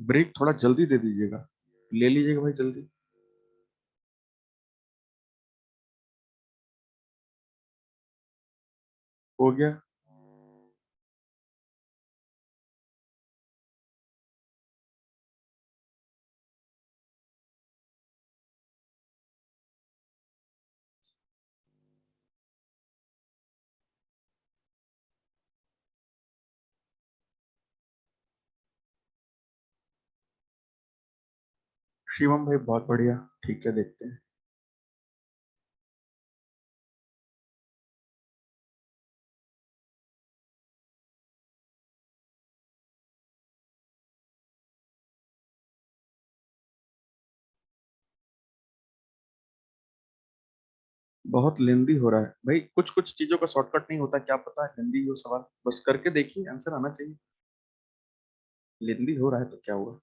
ब्रेक थोड़ा जल्दी दे दीजिएगा, ले लीजिएगा भाई जल्दी। हो गया। शिवम भाई बहुत बढ़िया। ठीक है, देखते हैं। बहुत लेंदी हो रहा है भाई, कुछ कुछ चीजों का शॉर्टकट नहीं होता, क्या पता है लेंदी हो सवाल, बस करके देखिए आंसर आना चाहिए। लेंदी हो रहा है तो क्या हुआ।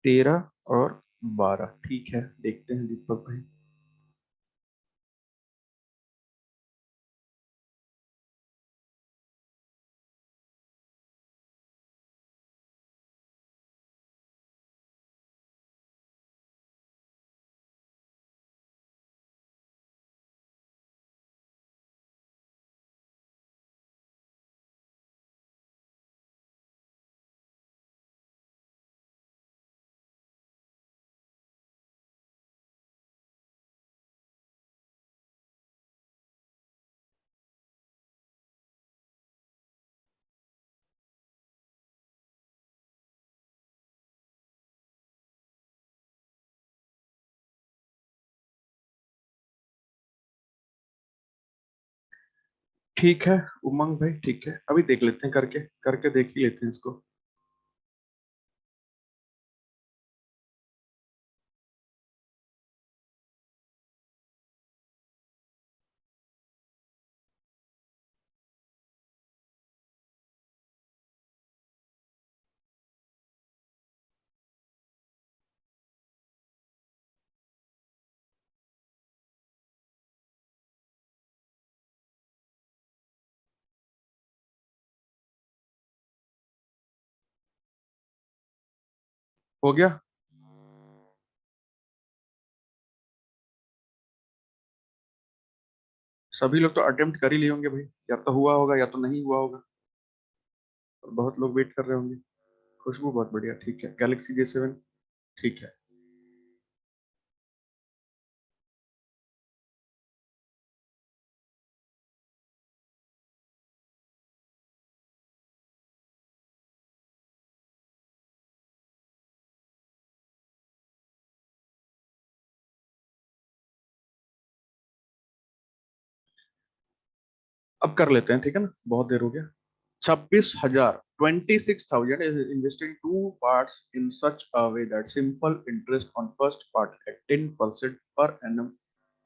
13 और 12, ठीक है, देखते हैं दीपक भाई। ठीक है उमंग भाई, ठीक है, अभी देख लेते हैं, करके करके देख ही लेते हैं इसको। हो गया। सभी लोग तो अटेम्प्ट कर ही लिए होंगे भाई, या तो हुआ होगा या तो नहीं हुआ होगा, और बहुत लोग वेट कर रहे होंगे। खुशबू बहुत बढ़िया, ठीक है, गैलेक्सी J7, ठीक है। अब कर लेते हैं, ठीक है ना, बहुत देर हो गया। 26,000, 26,000 is invested in two parts in such a way that simple interest on first part at 10% per annum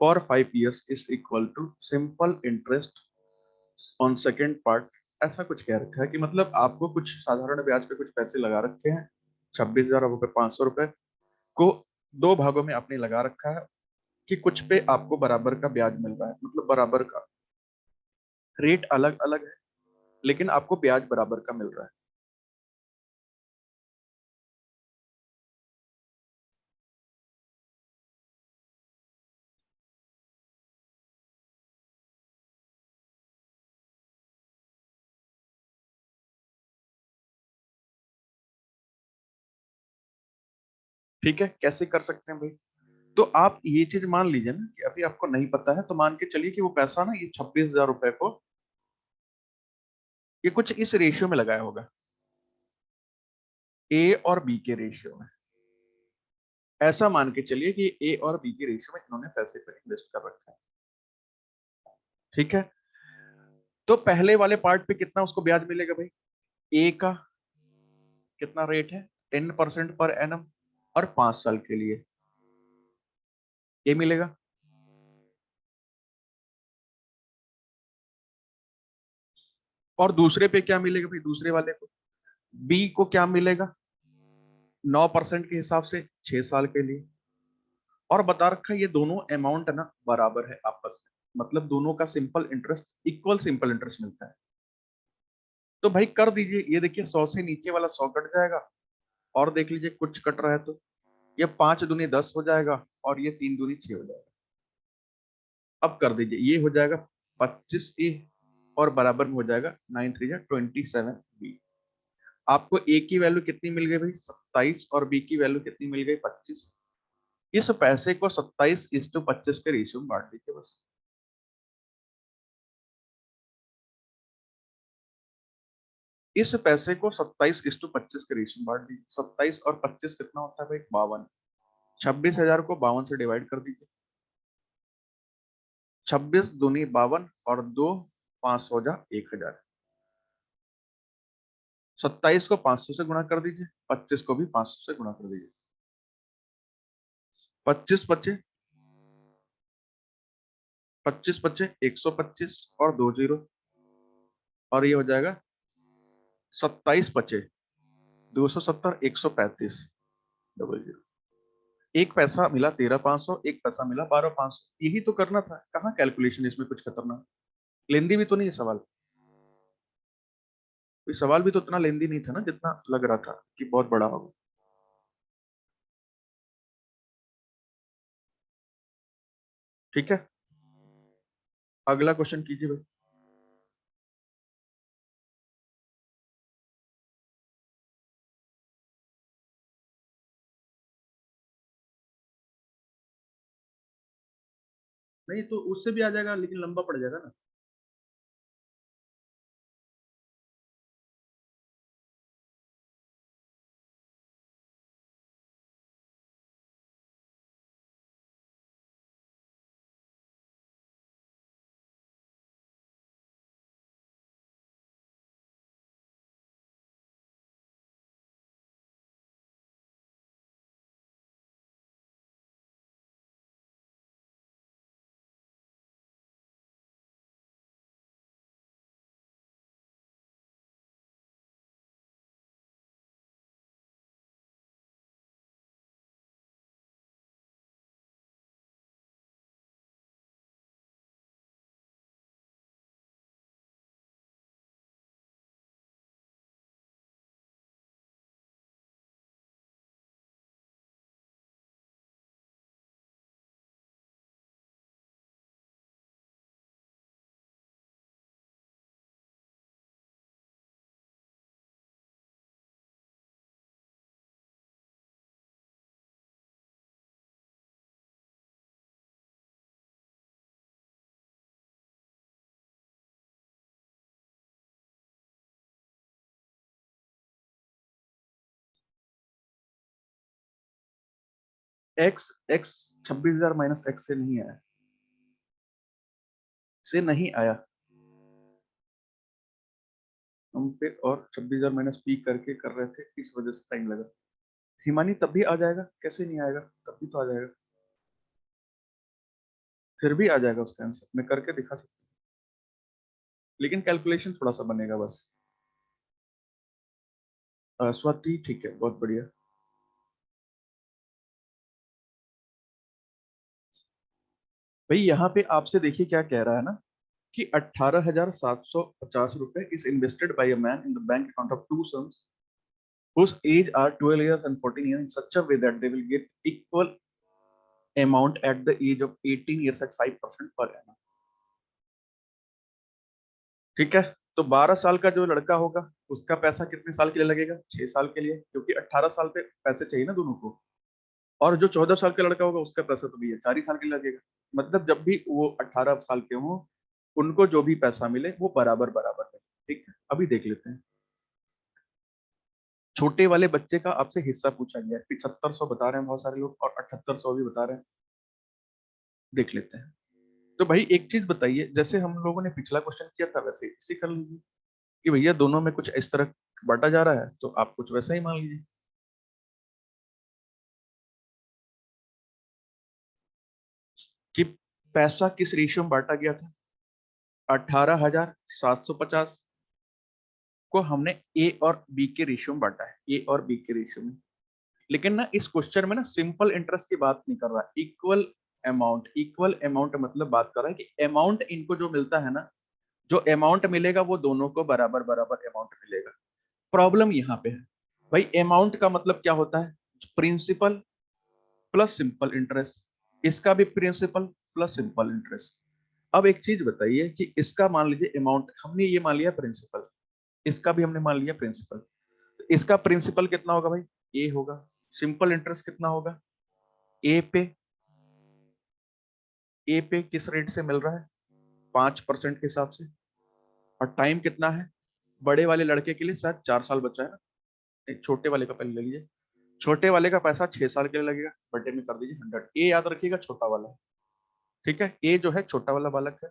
for 5 years is equal to simple interest on second part। ऐसा कुछ कह रखा है कि मतलब आपको कुछ साधारण ब्याज पे कुछ पैसे लगा रखे हैं, 26,000 रुपए, 500 रुपए को दो भागों में आपने लगा रखा है, कि कुछ पे आपको बराबर का ब्याज मिल रहा है, मतलब बराबर का रेट अलग अलग है, लेकिन आपको ब्याज बराबर का मिल रहा है। ठीक है, कैसे कर सकते हैं भाई। तो आप ये चीज मान लीजिए ना कि अभी आपको नहीं पता है, तो मान के चलिए कि वो पैसा ना, ये 26,000 रुपए को ये कुछ इस रेशियो में लगाया होगा, ए और बी के रेशियो में। ऐसा मान के चलिए कि ए और बी के रेशियो में इन्होंने पैसे पर इन्वेस्ट कर रखा है। ठीक है, तो पहले वाले पार्ट पे कितना उसको ब्याज मिलेगा भाई। ए का कितना रेट है, 10% पर एनम, और 5 साल के लिए ये मिलेगा। और दूसरे पे क्या मिलेगा भाई, दूसरे वाले को, बी को क्या मिलेगा, 9% के हिसाब से 6 साल के लिए। और बता रखा है ये दोनों अमाउंट है ना बराबर है आपस में, मतलब दोनों का simple interest equal simple interest मिलता है। तो भाई कर दीजिए, ये देखिए 100 से नीचे वाला 100 कट जाएगा, और देख लीजिए कुछ कट रहा है तो ये 5 दूनी 10 हो जाएगा, और ये 3 दूनी 6 हो जाएगा। अब कर दीजिए, ये हो जाएगा 25A और बराबर में हो जाएगा 9 3 जा 27B। आपको ए की वैल्यू कितनी मिल गई भाई 27, और बी की वैल्यू कितनी मिल गई 25। इस पैसे को 27:25 के रेशियो में बांट दीजिए बस। इस पैसे को 27:25 के रेशियो में बांट दीजिए। 27 और 25 कितना होता है भाई 52। 26,000 को 52 से डिवाइड कर दीजिए। 26 दूनी 52 और 2 500 जा 1000। 27 को 500 से गुणा कर दीजिए, 25 को भी 500 से गुणा कर दीजिए। 25 बचे 25 बचे 125 और 2 जीरो, और ये हो जाएगा 27 बचे 270 135 डबल जीरो। एक पैसा मिला 13,500, एक पैसा मिला 12,500। यही तो करना था, कहाँ कैलकुलेशन इसमें कुछ खतरनाक। लेंदी भी तो नहीं है सवाल, कोई सवाल भी तो उतना लेंदी नहीं था ना जितना लग रहा था कि बहुत बड़ा होगा। ठीक है, अगला क्वेश्चन कीजिए भाई। नहीं तो उससे भी आ जाएगा, लेकिन लंबा पड़ जाएगा ना। एक्स एक्स 26,000 माइनस एक्स से नहीं आया, से नहीं आया हम पे, और 26,000 माइनस पी करके कर रहे थे, इस वजह से टाइम लगा। हिमानी तब भी आ जाएगा, कैसे नहीं आएगा, तब भी तो आ जाएगा, फिर भी आ जाएगा उसका आंसर, मैं करके दिखा सकता हूँ, लेकिन कैलकुलेशन थोड़ा सा बनेगा बस। स्वाति ठीक है, बहुत बढ़िया। भाई यहाँ पे आपसे देखिए क्या कह रहा है ना, कि 18,750 रुपए is invested by a man in the bank account of two sons whose age are 12 years and 14 years in such a way that they will get equal amount at the age of 18 years at 5% per annum। ठीक है, तो 12 साल का जो लड़का होगा उसका पैसा कितने साल के लिए लगेगा, 6 साल के लिए, क्योंकि 18 साल पे पैसे चाहिए ना दोनों को। और जो 14 साल का लड़का होगा उसका पैसा तो भैया 4 ही साल के लिए लगेगा। मतलब जब भी वो 18 साल के हों, उनको जो भी पैसा मिले वो बराबर बराबर है। ठीक है, अभी देख लेते हैं। छोटे वाले बच्चे का आपसे हिस्सा पूछा गया है, 7500 बता रहे हैं बहुत सारे लोग, और 7800 भी बता रहे हैं। देख लेते हैं। तो भाई एक चीज बताइए, जैसे हम लोगों ने पिछला क्वेश्चन किया था वैसे इसी कर लीजिए, कि भैया दोनों में कुछ इस तरह बांटा जा रहा है, तो आप कुछ वैसा ही मान लीजिए। कि पैसा किस रेशियो में बांटा गया था, 18,750 को हमने ए और बी के रेशियो में बांटा है, ए और बी के रेशियो में। लेकिन ना इस क्वेश्चन में ना सिंपल इंटरेस्ट की बात नहीं कर रहा, इक्वल अमाउंट मतलब बात कर रहा है कि अमाउंट इनको जो मिलता है ना, जो अमाउंट मिलेगा वो दोनों को बराबर बराबर अमाउंट मिलेगा। प्रॉब्लम यहाँ पे है भाई, अमाउंट का मतलब क्या होता है, प्रिंसिपल प्लस सिंपल इंटरेस्ट, इसका भी प्रिंसिपल प्लस सिंपल इंटरेस्ट। अब एक चीज बताइए कि इसका मान लीजिए अमाउंट हमने ये मान लिया प्रिंसिपल, इसका भी हमने मान लिया प्रिंसिपल, तो इसका प्रिंसिपल कितना होगा भाई, ए होगा। सिंपल इंटरेस्ट कितना होगा, ए पे, ए पे किस रेट से मिल रहा है, 5% के हिसाब से। और टाइम कितना है, बड़े वाले लड़के के लिए शायद 4 साल बचा है ना, एक छोटे वाले का पहले ले लीजिए, छोटे वाले का पैसा 6 साल के लिए लगेगा, बटे में कर दीजिए 100, ए याद रखिएगा छोटा वाला है, ठीक है, ए जो है छोटा वाला बालक है।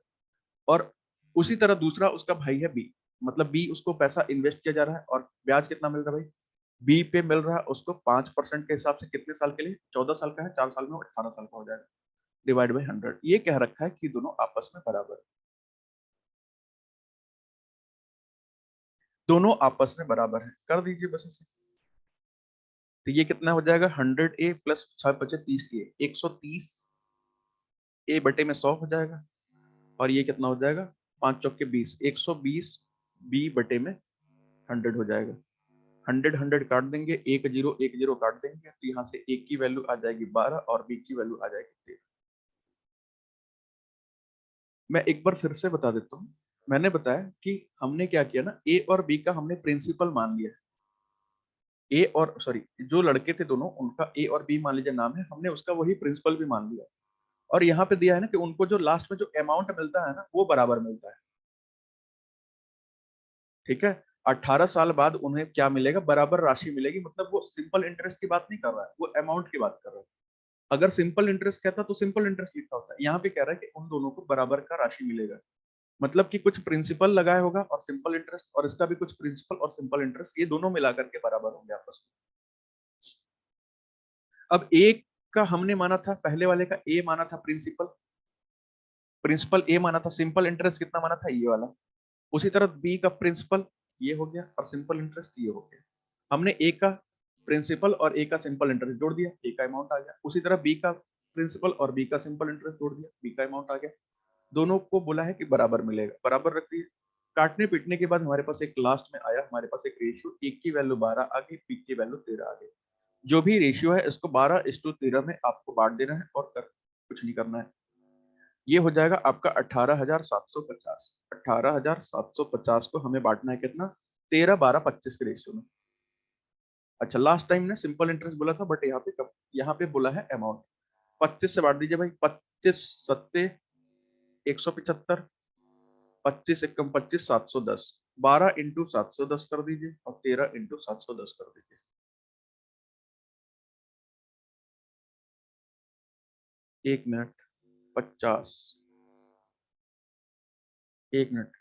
और उसी तरह दूसरा उसका भाई है बी, मतलब बी उसको पैसा इन्वेस्ट किया जा रहा है और ब्याज कितना मिल रहा है भाई, बी पे मिल रहा है उसको 5% के हिसाब से, कितने साल के लिए, 14 साल का है, 4 साल में 18 साल का हो जाएगा, डिवाइड बाई 100। ये कह रखा है कि दोनों आपस में बराबर, दोनों आपस में बराबर है, कर दीजिए बस इसे। तो ये कितना हो जाएगा, 100 ए प्लस 6 × 25 ए, 130 ए बटे में 100 हो जाएगा। और ये कितना हो जाएगा, 5 × 4 = 20, 120 बी बटे में 100 हो जाएगा। 100 काट देंगे, एक जीरो काट देंगे, तो यहाँ से ए की वैल्यू आ जाएगी 12 और बी की वैल्यू आ जाएगी 13। मैं एक बार फिर से बता देता हूँ, मैंने बताया कि हमने क्या किया ना, ए और बी का हमने प्रिंसिपल मान लिया, ए और सॉरी जो लड़के थे दोनों, उनका ए और बी मान लीजिए नाम है, हमने उसका वही प्रिंसिपल भी मान लिया। और यहाँ पे दिया है ना कि उनको जो लास्ट में जो अमाउंट मिलता है ना वो बराबर मिलता है, ठीक है। 18 साल बाद उन्हें क्या मिलेगा, बराबर राशि मिलेगी, मतलब वो सिंपल इंटरेस्ट की बात नहीं कर रहा है, वो अमाउंट की बात कर रहा है। अगर सिंपल इंटरेस्ट कहता तो सिंपल इंटरेस्ट लिखा होता है, यहाँ पे कह रहा है कि उन दोनों को बराबर का राशि मिलेगा, मतलब कि कुछ प्रिंसिपल लगाया होगा और सिंपल इंटरेस्ट, और इसका भी कुछ प्रिंसिपल और सिंपल इंटरेस्ट, ये दोनों मिलाकर के बराबर होंगे आपस में। अब एक का हमने माना था, पहले वाले का ए माना था प्रिंसिपल, प्रिंसिपल ए माना था, सिंपल इंटरेस्ट कितना माना था, ये वाला। उसी तरह बी का प्रिंसिपल ये हो गया और सिंपल इंटरेस्ट ये हो गया। हमने ए का प्रिंसिपल और ए का सिंपल इंटरेस्ट जोड़ दिया, ए का अमाउंट आ गया। उसी तरह बी का प्रिंसिपल और बी का सिंपल इंटरेस्ट जोड़ दिया, बी का अमाउंट आ गया। दोनों को बोला है कि बराबर मिलेगा, बराबर रख दिए। काटने पीटने के बाद हमारे पास एक लास्ट में आया, हमारे पास एक रेशियो, एक की वैल्यू 12 आ गई, बी की वैल्यू 13 आ गई। जो भी रेशियो है इसको 12:13 में आपको बांट देना है और कुछ नहीं करना है। ये हो जाएगा आपका 18,750। 18,750 को हमें बांटना है कितना, 13, 12, 25 के रेशियो में। अच्छा, लास्ट टाइम ने सिंपल इंटरेस्ट बोला था, बट यहाँ पे कब, यहाँ पे बोला है अमाउंट। 25 से बांट दीजिए भाई, 25 सत्ते 175, 25 × 1 = 25, 710, 12 × 710 कर दीजिए और 13 × 710 कर दीजिए। एक मिनट, 50, एक मिनट,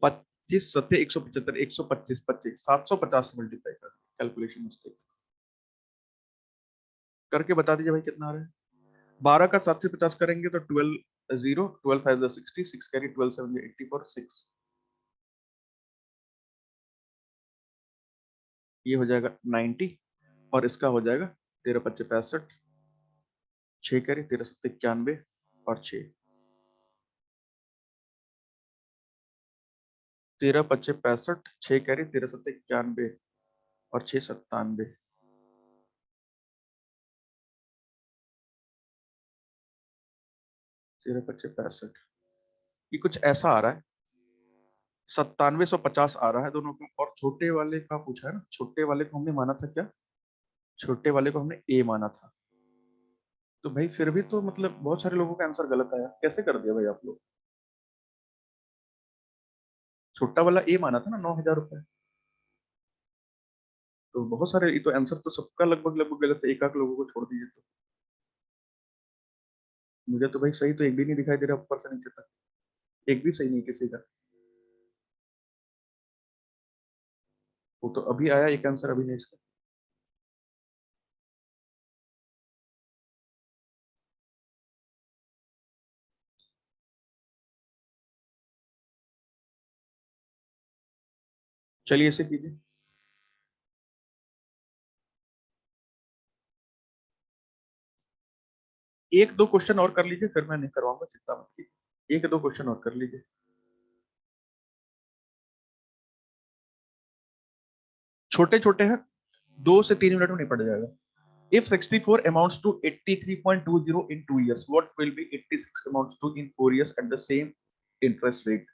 25 सत्ते 175, 125, 25 750 से मल्टीप्लाई कर, कैलकुलेशन मिस्टेक करके बता दीजिए भाई कितना आ रहा है। 12 का 7 से 50 करेंगे तो 12 जीरो, 12 5 = 60, 6 कैरी, 12 7 84, 6, ये हो जाएगा 90। और इसका हो जाएगा 13 5 65, 6 कैरी, 13 7 91 और 6, 13 5 65, 6 कैरी, 13 7 91 और 6 97, 13 5 65, ये कुछ ऐसा आ रहा है, 9750 आ रहा है दोनों का। और छोटे वाले का पूछा है ना, छोटे वाले को हमने माना था क्या, छोटे वाले को हमने ए माना था। तो भाई फिर भी तो मतलब बहुत सारे लोगों का आंसर गलत आया, कैसे कर दिया भाई आप लोग। छोटा वाला ए माना था ना, 9,000 रुपए। तो बहुत सारे, ये तो आंसर तो सबका लगभग लगभग गलत है, एक आध लोगों को छोड़ दीजिए तो। मुझे तो भाई सही तो एक भी नहीं दिखाई दे रहा ऊपर से नीचे तक, एक भी सही नहीं किसी का। वो तो अभी आया एक आंसर अभिनेश का। चलिए इसे कीजिए। एक दो क्वेश्चन और कर लीजिए, फिर मैं नहीं करवाऊंगा, चिंता मत कीजिए, एक दो क्वेश्चन और कर लीजिए। छोटे छोटे हैं, 2 से 3 मिनट में निपट जाएगा। If 64 amounts to 83.20 in 2 years, what will be 86 amounts to in 4 years at the same interest rate?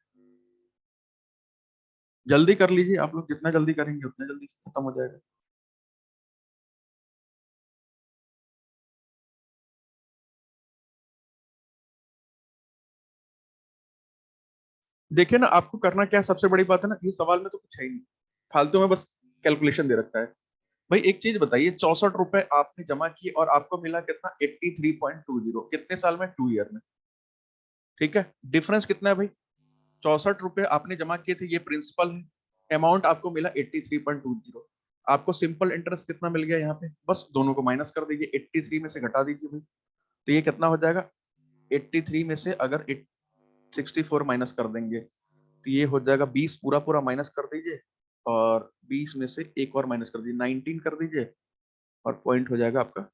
जल्दी कर लीजिए, आप लोग जितना जल्दी करेंगे उतना जल्दी खत्म हो जाएगा। देखिए ना, आपको करना क्या है, सबसे बड़ी बात है ना, ये सवाल में तो कुछ है ही नहीं, फालतू में बस कैलकुलेशन दे रखा है। भाई एक चीज बताइए, 64 रुपए आपने जमा किए और आपको मिला कितना, 83.20, कितने साल में, 2 ईयर में। ठीक है, डिफरेंस कितना है भाई, 64 रुपए आपने जमा किए थे, ये प्रिंसिपल है, अमाउंट आपको मिला 83.20। आपको सिंपल इंटरेस्ट कितना मिल गया यहाँ पे, बस दोनों को माइनस कर दीजिए, 83 में से घटा दीजिए भाई, तो ये कितना हो जाएगा, 83 में से अगर 64 माइनस कर देंगे तो ये हो जाएगा 20, पूरा पूरा माइनस कर दीजिए, और 20 में से एक और माइनस कर दीजिए, 19 कर दीजिए, और पॉइंट हो जाएगा आपका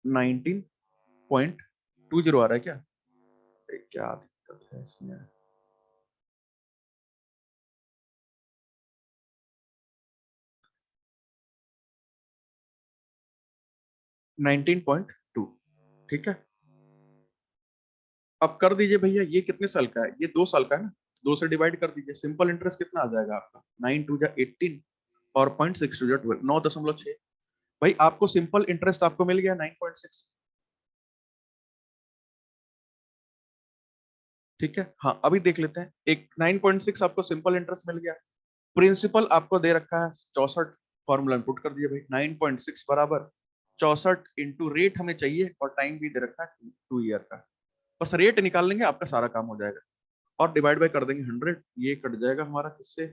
19.20 आ रहा है क्या, क्या दिक्कत है इसमें। 19.2, ठीक है। अब कर दीजिए भैया, ये कितने साल का है, ये 2 साल का है ना, 2 से डिवाइड कर दीजिए, सिंपल इंटरेस्ट कितना आ जाएगा आपका, 9 2 जा 18, और 0.6 2 जा 12, 9.6। भाई आपको सिंपल इंटरेस्ट आपको मिल गया 9.6। ठीक है, हाँ अभी देख लेते हैं, एक 9.6 आपको सिंपल इंटरेस्ट मिल गया, प्रिंसिपल आपको दे रखा है 64, फॉर्मूला पुट कर दिया भाई, 9.6 बराबर 64 इंटू रेट हमें चाहिए, और टाइम भी दे रखा है 2 ईयर का। बस रेट निकाल लेंगे, आपका सारा काम हो जाएगा, और डिवाइड बाय कर देंगे 100, ये कट जाएगा हमारा किससे।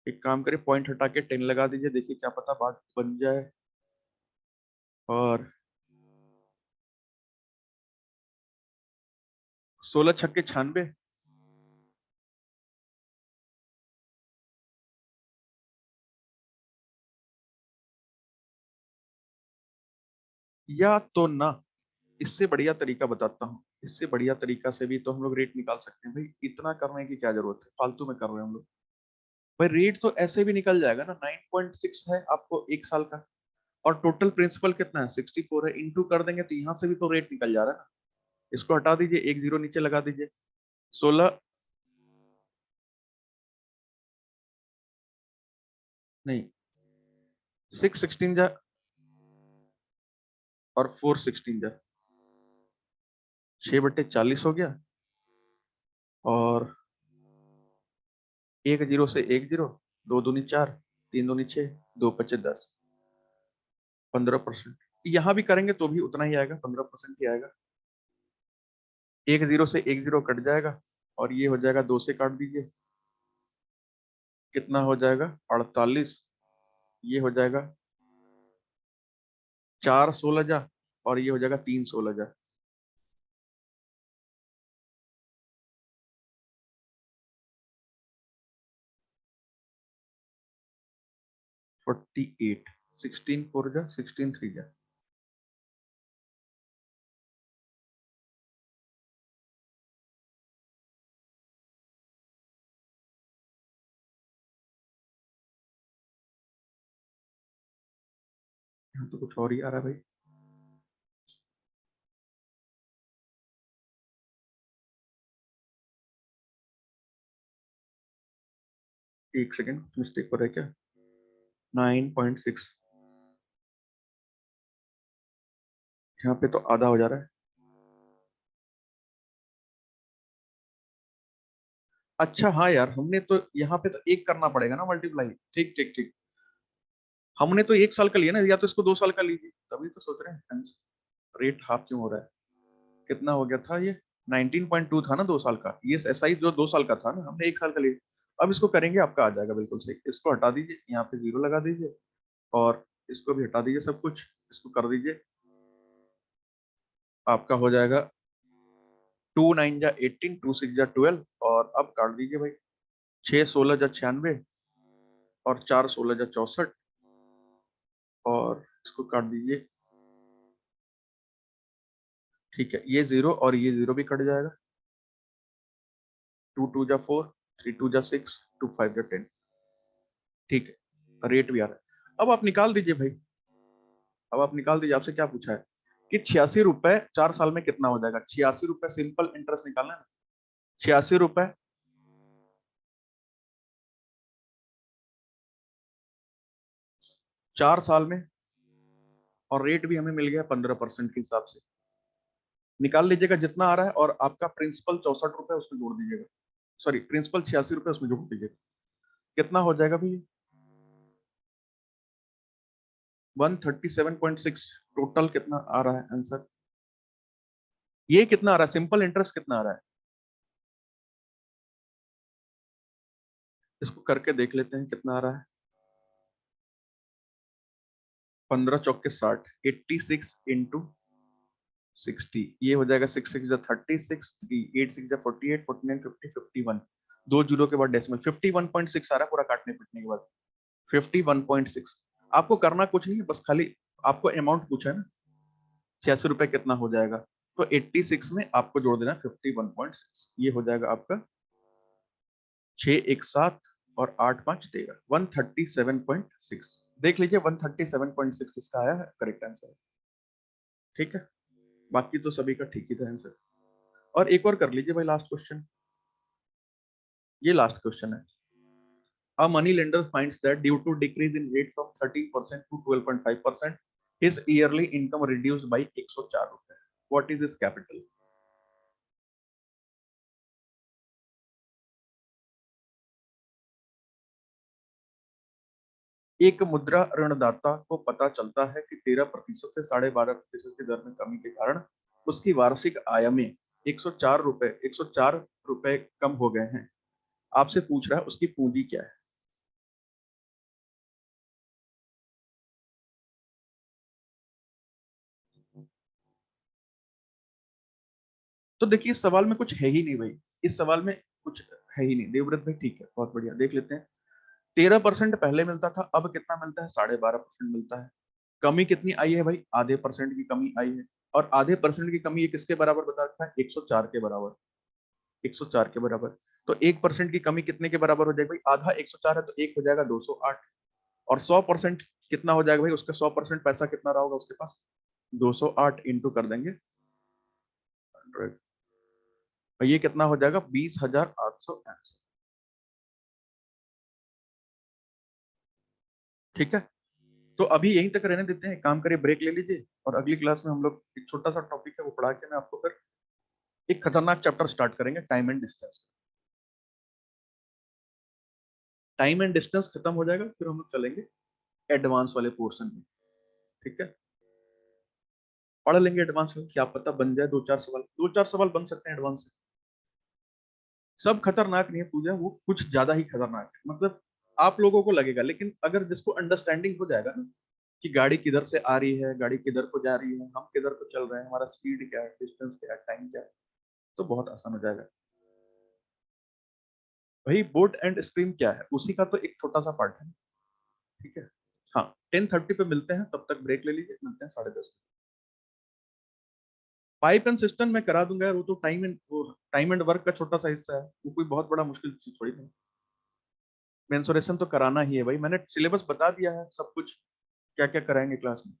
एक काम करिए, पॉइंट हटा के 10 लगा दीजिए, देखिए क्या पता बात बन जाए। और 16 छक्के 96, या तो ना, इससे बढ़िया तरीका बताता हूँ, इससे बढ़िया तरीका से भी तो हम लोग रेट निकाल सकते हैं भाई, इतना करने की क्या जरूरत है, फालतू में कर रहे हैं हम लोग। भाई रेट तो ऐसे भी निकल जाएगा ना, 9.6 है आपको 1 साल का, और टोटल प्रिंसिपल कितना है, 64 है, इंटू कर देंगे तो यहाँ से भी तो रेट निकल जा रहा है ना। इसको हटा दीजिए, एक जीरो नीचे लगा दीजिए, 16, नहीं, 6 16 जा, और 4 16 जा, 6/40 हो गया, और एक जीरो से एक जीरो, 2 दूनी 4, 3 दूनी 6, 2 5 10, 15%। यहाँ भी करेंगे तो भी उतना ही आएगा, 15% ही आएगा। एक जीरो से एक जीरो कट जाएगा, और ये हो जाएगा, 2 से काट दीजिए, कितना हो जाएगा, 48, ये हो जाएगा 4 16 जा, और ये हो जाएगा 3 16 जा। 48, 16 4 जा 16 3 जा। यहाँ तो कुछ और ही आ रहा है भाई, एक सेकेंड, मिस्टेक हो रहा है क्या, 9.6, यहाँ पे तो आधा हो जा रहा है। अच्छा हाँ यार, हमने तो यहाँ पे तो एक करना पड़ेगा ना मल्टीप्लाई, ठीक ठीक ठीक, हमने तो 1 साल का लिया ना, या तो इसको 2 साल का लीजिए, तभी तो सोच रहे हैं रेट हाफ क्यों हो रहा है। कितना हो गया था ये, 19.2 था ना 2 साल का, ये एसआई जो 2 साल का था ना, हमने 1 साल का लिया। अब इसको करेंगे, आपका आ जाएगा बिल्कुल सही, इसको हटा दीजिए, यहाँ पे जीरो लगा दीजिए, और इसको भी हटा दीजिए सब कुछ, इसको कर दीजिए, आपका हो जाएगा 2 9 जा 18, 2 6 जा 12, और अब काट दीजिए भाई, 6 16 जा 96, और 4 16 जा 64, और इसको काट दीजिए। ठीक है, ये 0 और ये 0 भी कट जाएगा। 2 2 जा 4, 3 2 जा 6, 2 5 जा 10। ठीक है, रेट भी आ रहा है। अब आप निकाल दीजिए भाई, अब आप निकाल दीजिए। आपसे क्या पूछा है कि 86 रुपए 4 साल में कितना हो जाएगा। 86 रुपए सिंपल इंटरेस्ट निकालना है। 86 रुपए 4 साल में, और रेट भी हमें मिल गया 15% के हिसाब से। निकाल लीजिएगा जितना आ रहा है, और आपका प्रिंसिपल 64 रुपए उसमें जोड़ दीजिएगा। सॉरी, प्रिंसिपल 86 रुपए उसमें जोड़ दीजिएगा। कितना हो जाएगा भैया? 137.6। टोटल कितना आ रहा है आंसर? ये कितना आ रहा है? सिंपल इंटरेस्ट कितना आ रहा है? इसको करके देख लेते हैं कितना आ रहा है। 15 चौके 60, 86 इंटू 60, ये हो जाएगा 6 6 36, 3 8 6 48, 49 50 51। 2 जीरो के बाद डेसिमल 51.6 आ रहा है पूरा काटने पीटने के बाद। 51.6। आपको करना कुछ नहीं है, बस खाली आपको अमाउंट पूछा है ना, 86 रुपए कितना हो जाएगा, तो 86 में आपको जोड़ देना 51.6। ये हो जाएगा आपका 6 1 7 और 8 5 13, 137.6। देख लीजिए 137.6 इसका आया है करेक्ट आंसर। ठीक है, बाकी तो सभी का ठीक ही था आंसर। और एक और कर लीजिए भाई, लास्ट क्वेश्चन। ये लास्ट क्वेश्चन है। A money lender finds that due to decrease in rate from 13% to 12.5%, his yearly income reduced by 104 रुपए। What is his capital? एक मुद्रा ऋणदाता को पता चलता है कि 13% से 12.5% की दर में कमी के कारण उसकी वार्षिक आय में 104 रुपए कम हो गए हैं। आपसे पूछ रहा है उसकी पूंजी क्या है। तो देखिए इस सवाल में कुछ है ही नहीं भाई, इस सवाल में कुछ है ही नहीं। देवव्रत भाई ठीक है, बहुत बढ़िया, देख लेते हैं। 13% पहले मिलता था, अब कितना मिलता है? 12.5% मिलता है। कमी कितनी आई है भाई? आधे परसेंट की कमी आई है। और आधे परसेंट की कमी ये किसके बराबर बता रखा है? 104 के बराबर। 104 के बराबर। तो 1% की कमी कितने के बराबर हो जाएगी भाई? आधा 104 है तो एक हो जाएगा 208। और 100% कितना हो जाएगा भाई? उसका 100% पैसा कितना रहा होगा उसके पास? 208 इंटू कर देंगे 100। और ये कितना हो जाएगा? 20,880। ठीक है, तो अभी यहीं तक रहने देते हैं। काम करिए, ब्रेक ले लीजिए, और अगली क्लास में हम लोग एक छोटा सा टॉपिक है वो पढ़ा के मैं आपको फिर एक खतरनाक चैप्टर स्टार्ट करेंगे, time and distance. Time and distance खत्म हो जाएगा, फिर हम लोग चलेंगे एडवांस वाले पोर्शन में। ठीक है, पढ़ लेंगे एडवांस में, क्या पता बन जाए 2 4 सवाल। 2 4 सवाल बन सकते हैं एडवांस से। सब खतरनाक नहीं है पूजा, वो कुछ ज्यादा ही खतरनाक है। मतलब आप लोगों को लगेगा, लेकिन अगर जिसको अंडरस्टैंडिंग हो जाएगा ना कि गाड़ी किधर से आ रही है, गाड़ी किधर को जा रही है, हम किधर को चल रहे हैं, हमारा स्पीड क्या है, डिस्टेंस क्या है, टाइम क्या है, तो बहुत आसान हो जाएगा। वही बोट एंड स्ट्रीम क्या है, उसी का तो एक छोटा सा पार्ट है। ठीक है, हाँ, 10:30 पे मिलते हैं, तब तक ब्रेक ले लीजिए, मिलते हैं 10:30। पाइप एंड सिस्टम मैं करा दूंगा यार, वो तो टाइम एंड वर्क का छोटा सा हिस्सा है, वो कोई बहुत बड़ा मुश्किल चीज थोड़ी नहीं। मेंसुरेशन तो कराना ही है भाई, मैंने सिलेबस बता दिया है सब कुछ, क्या क्या कराएंगे क्लास में।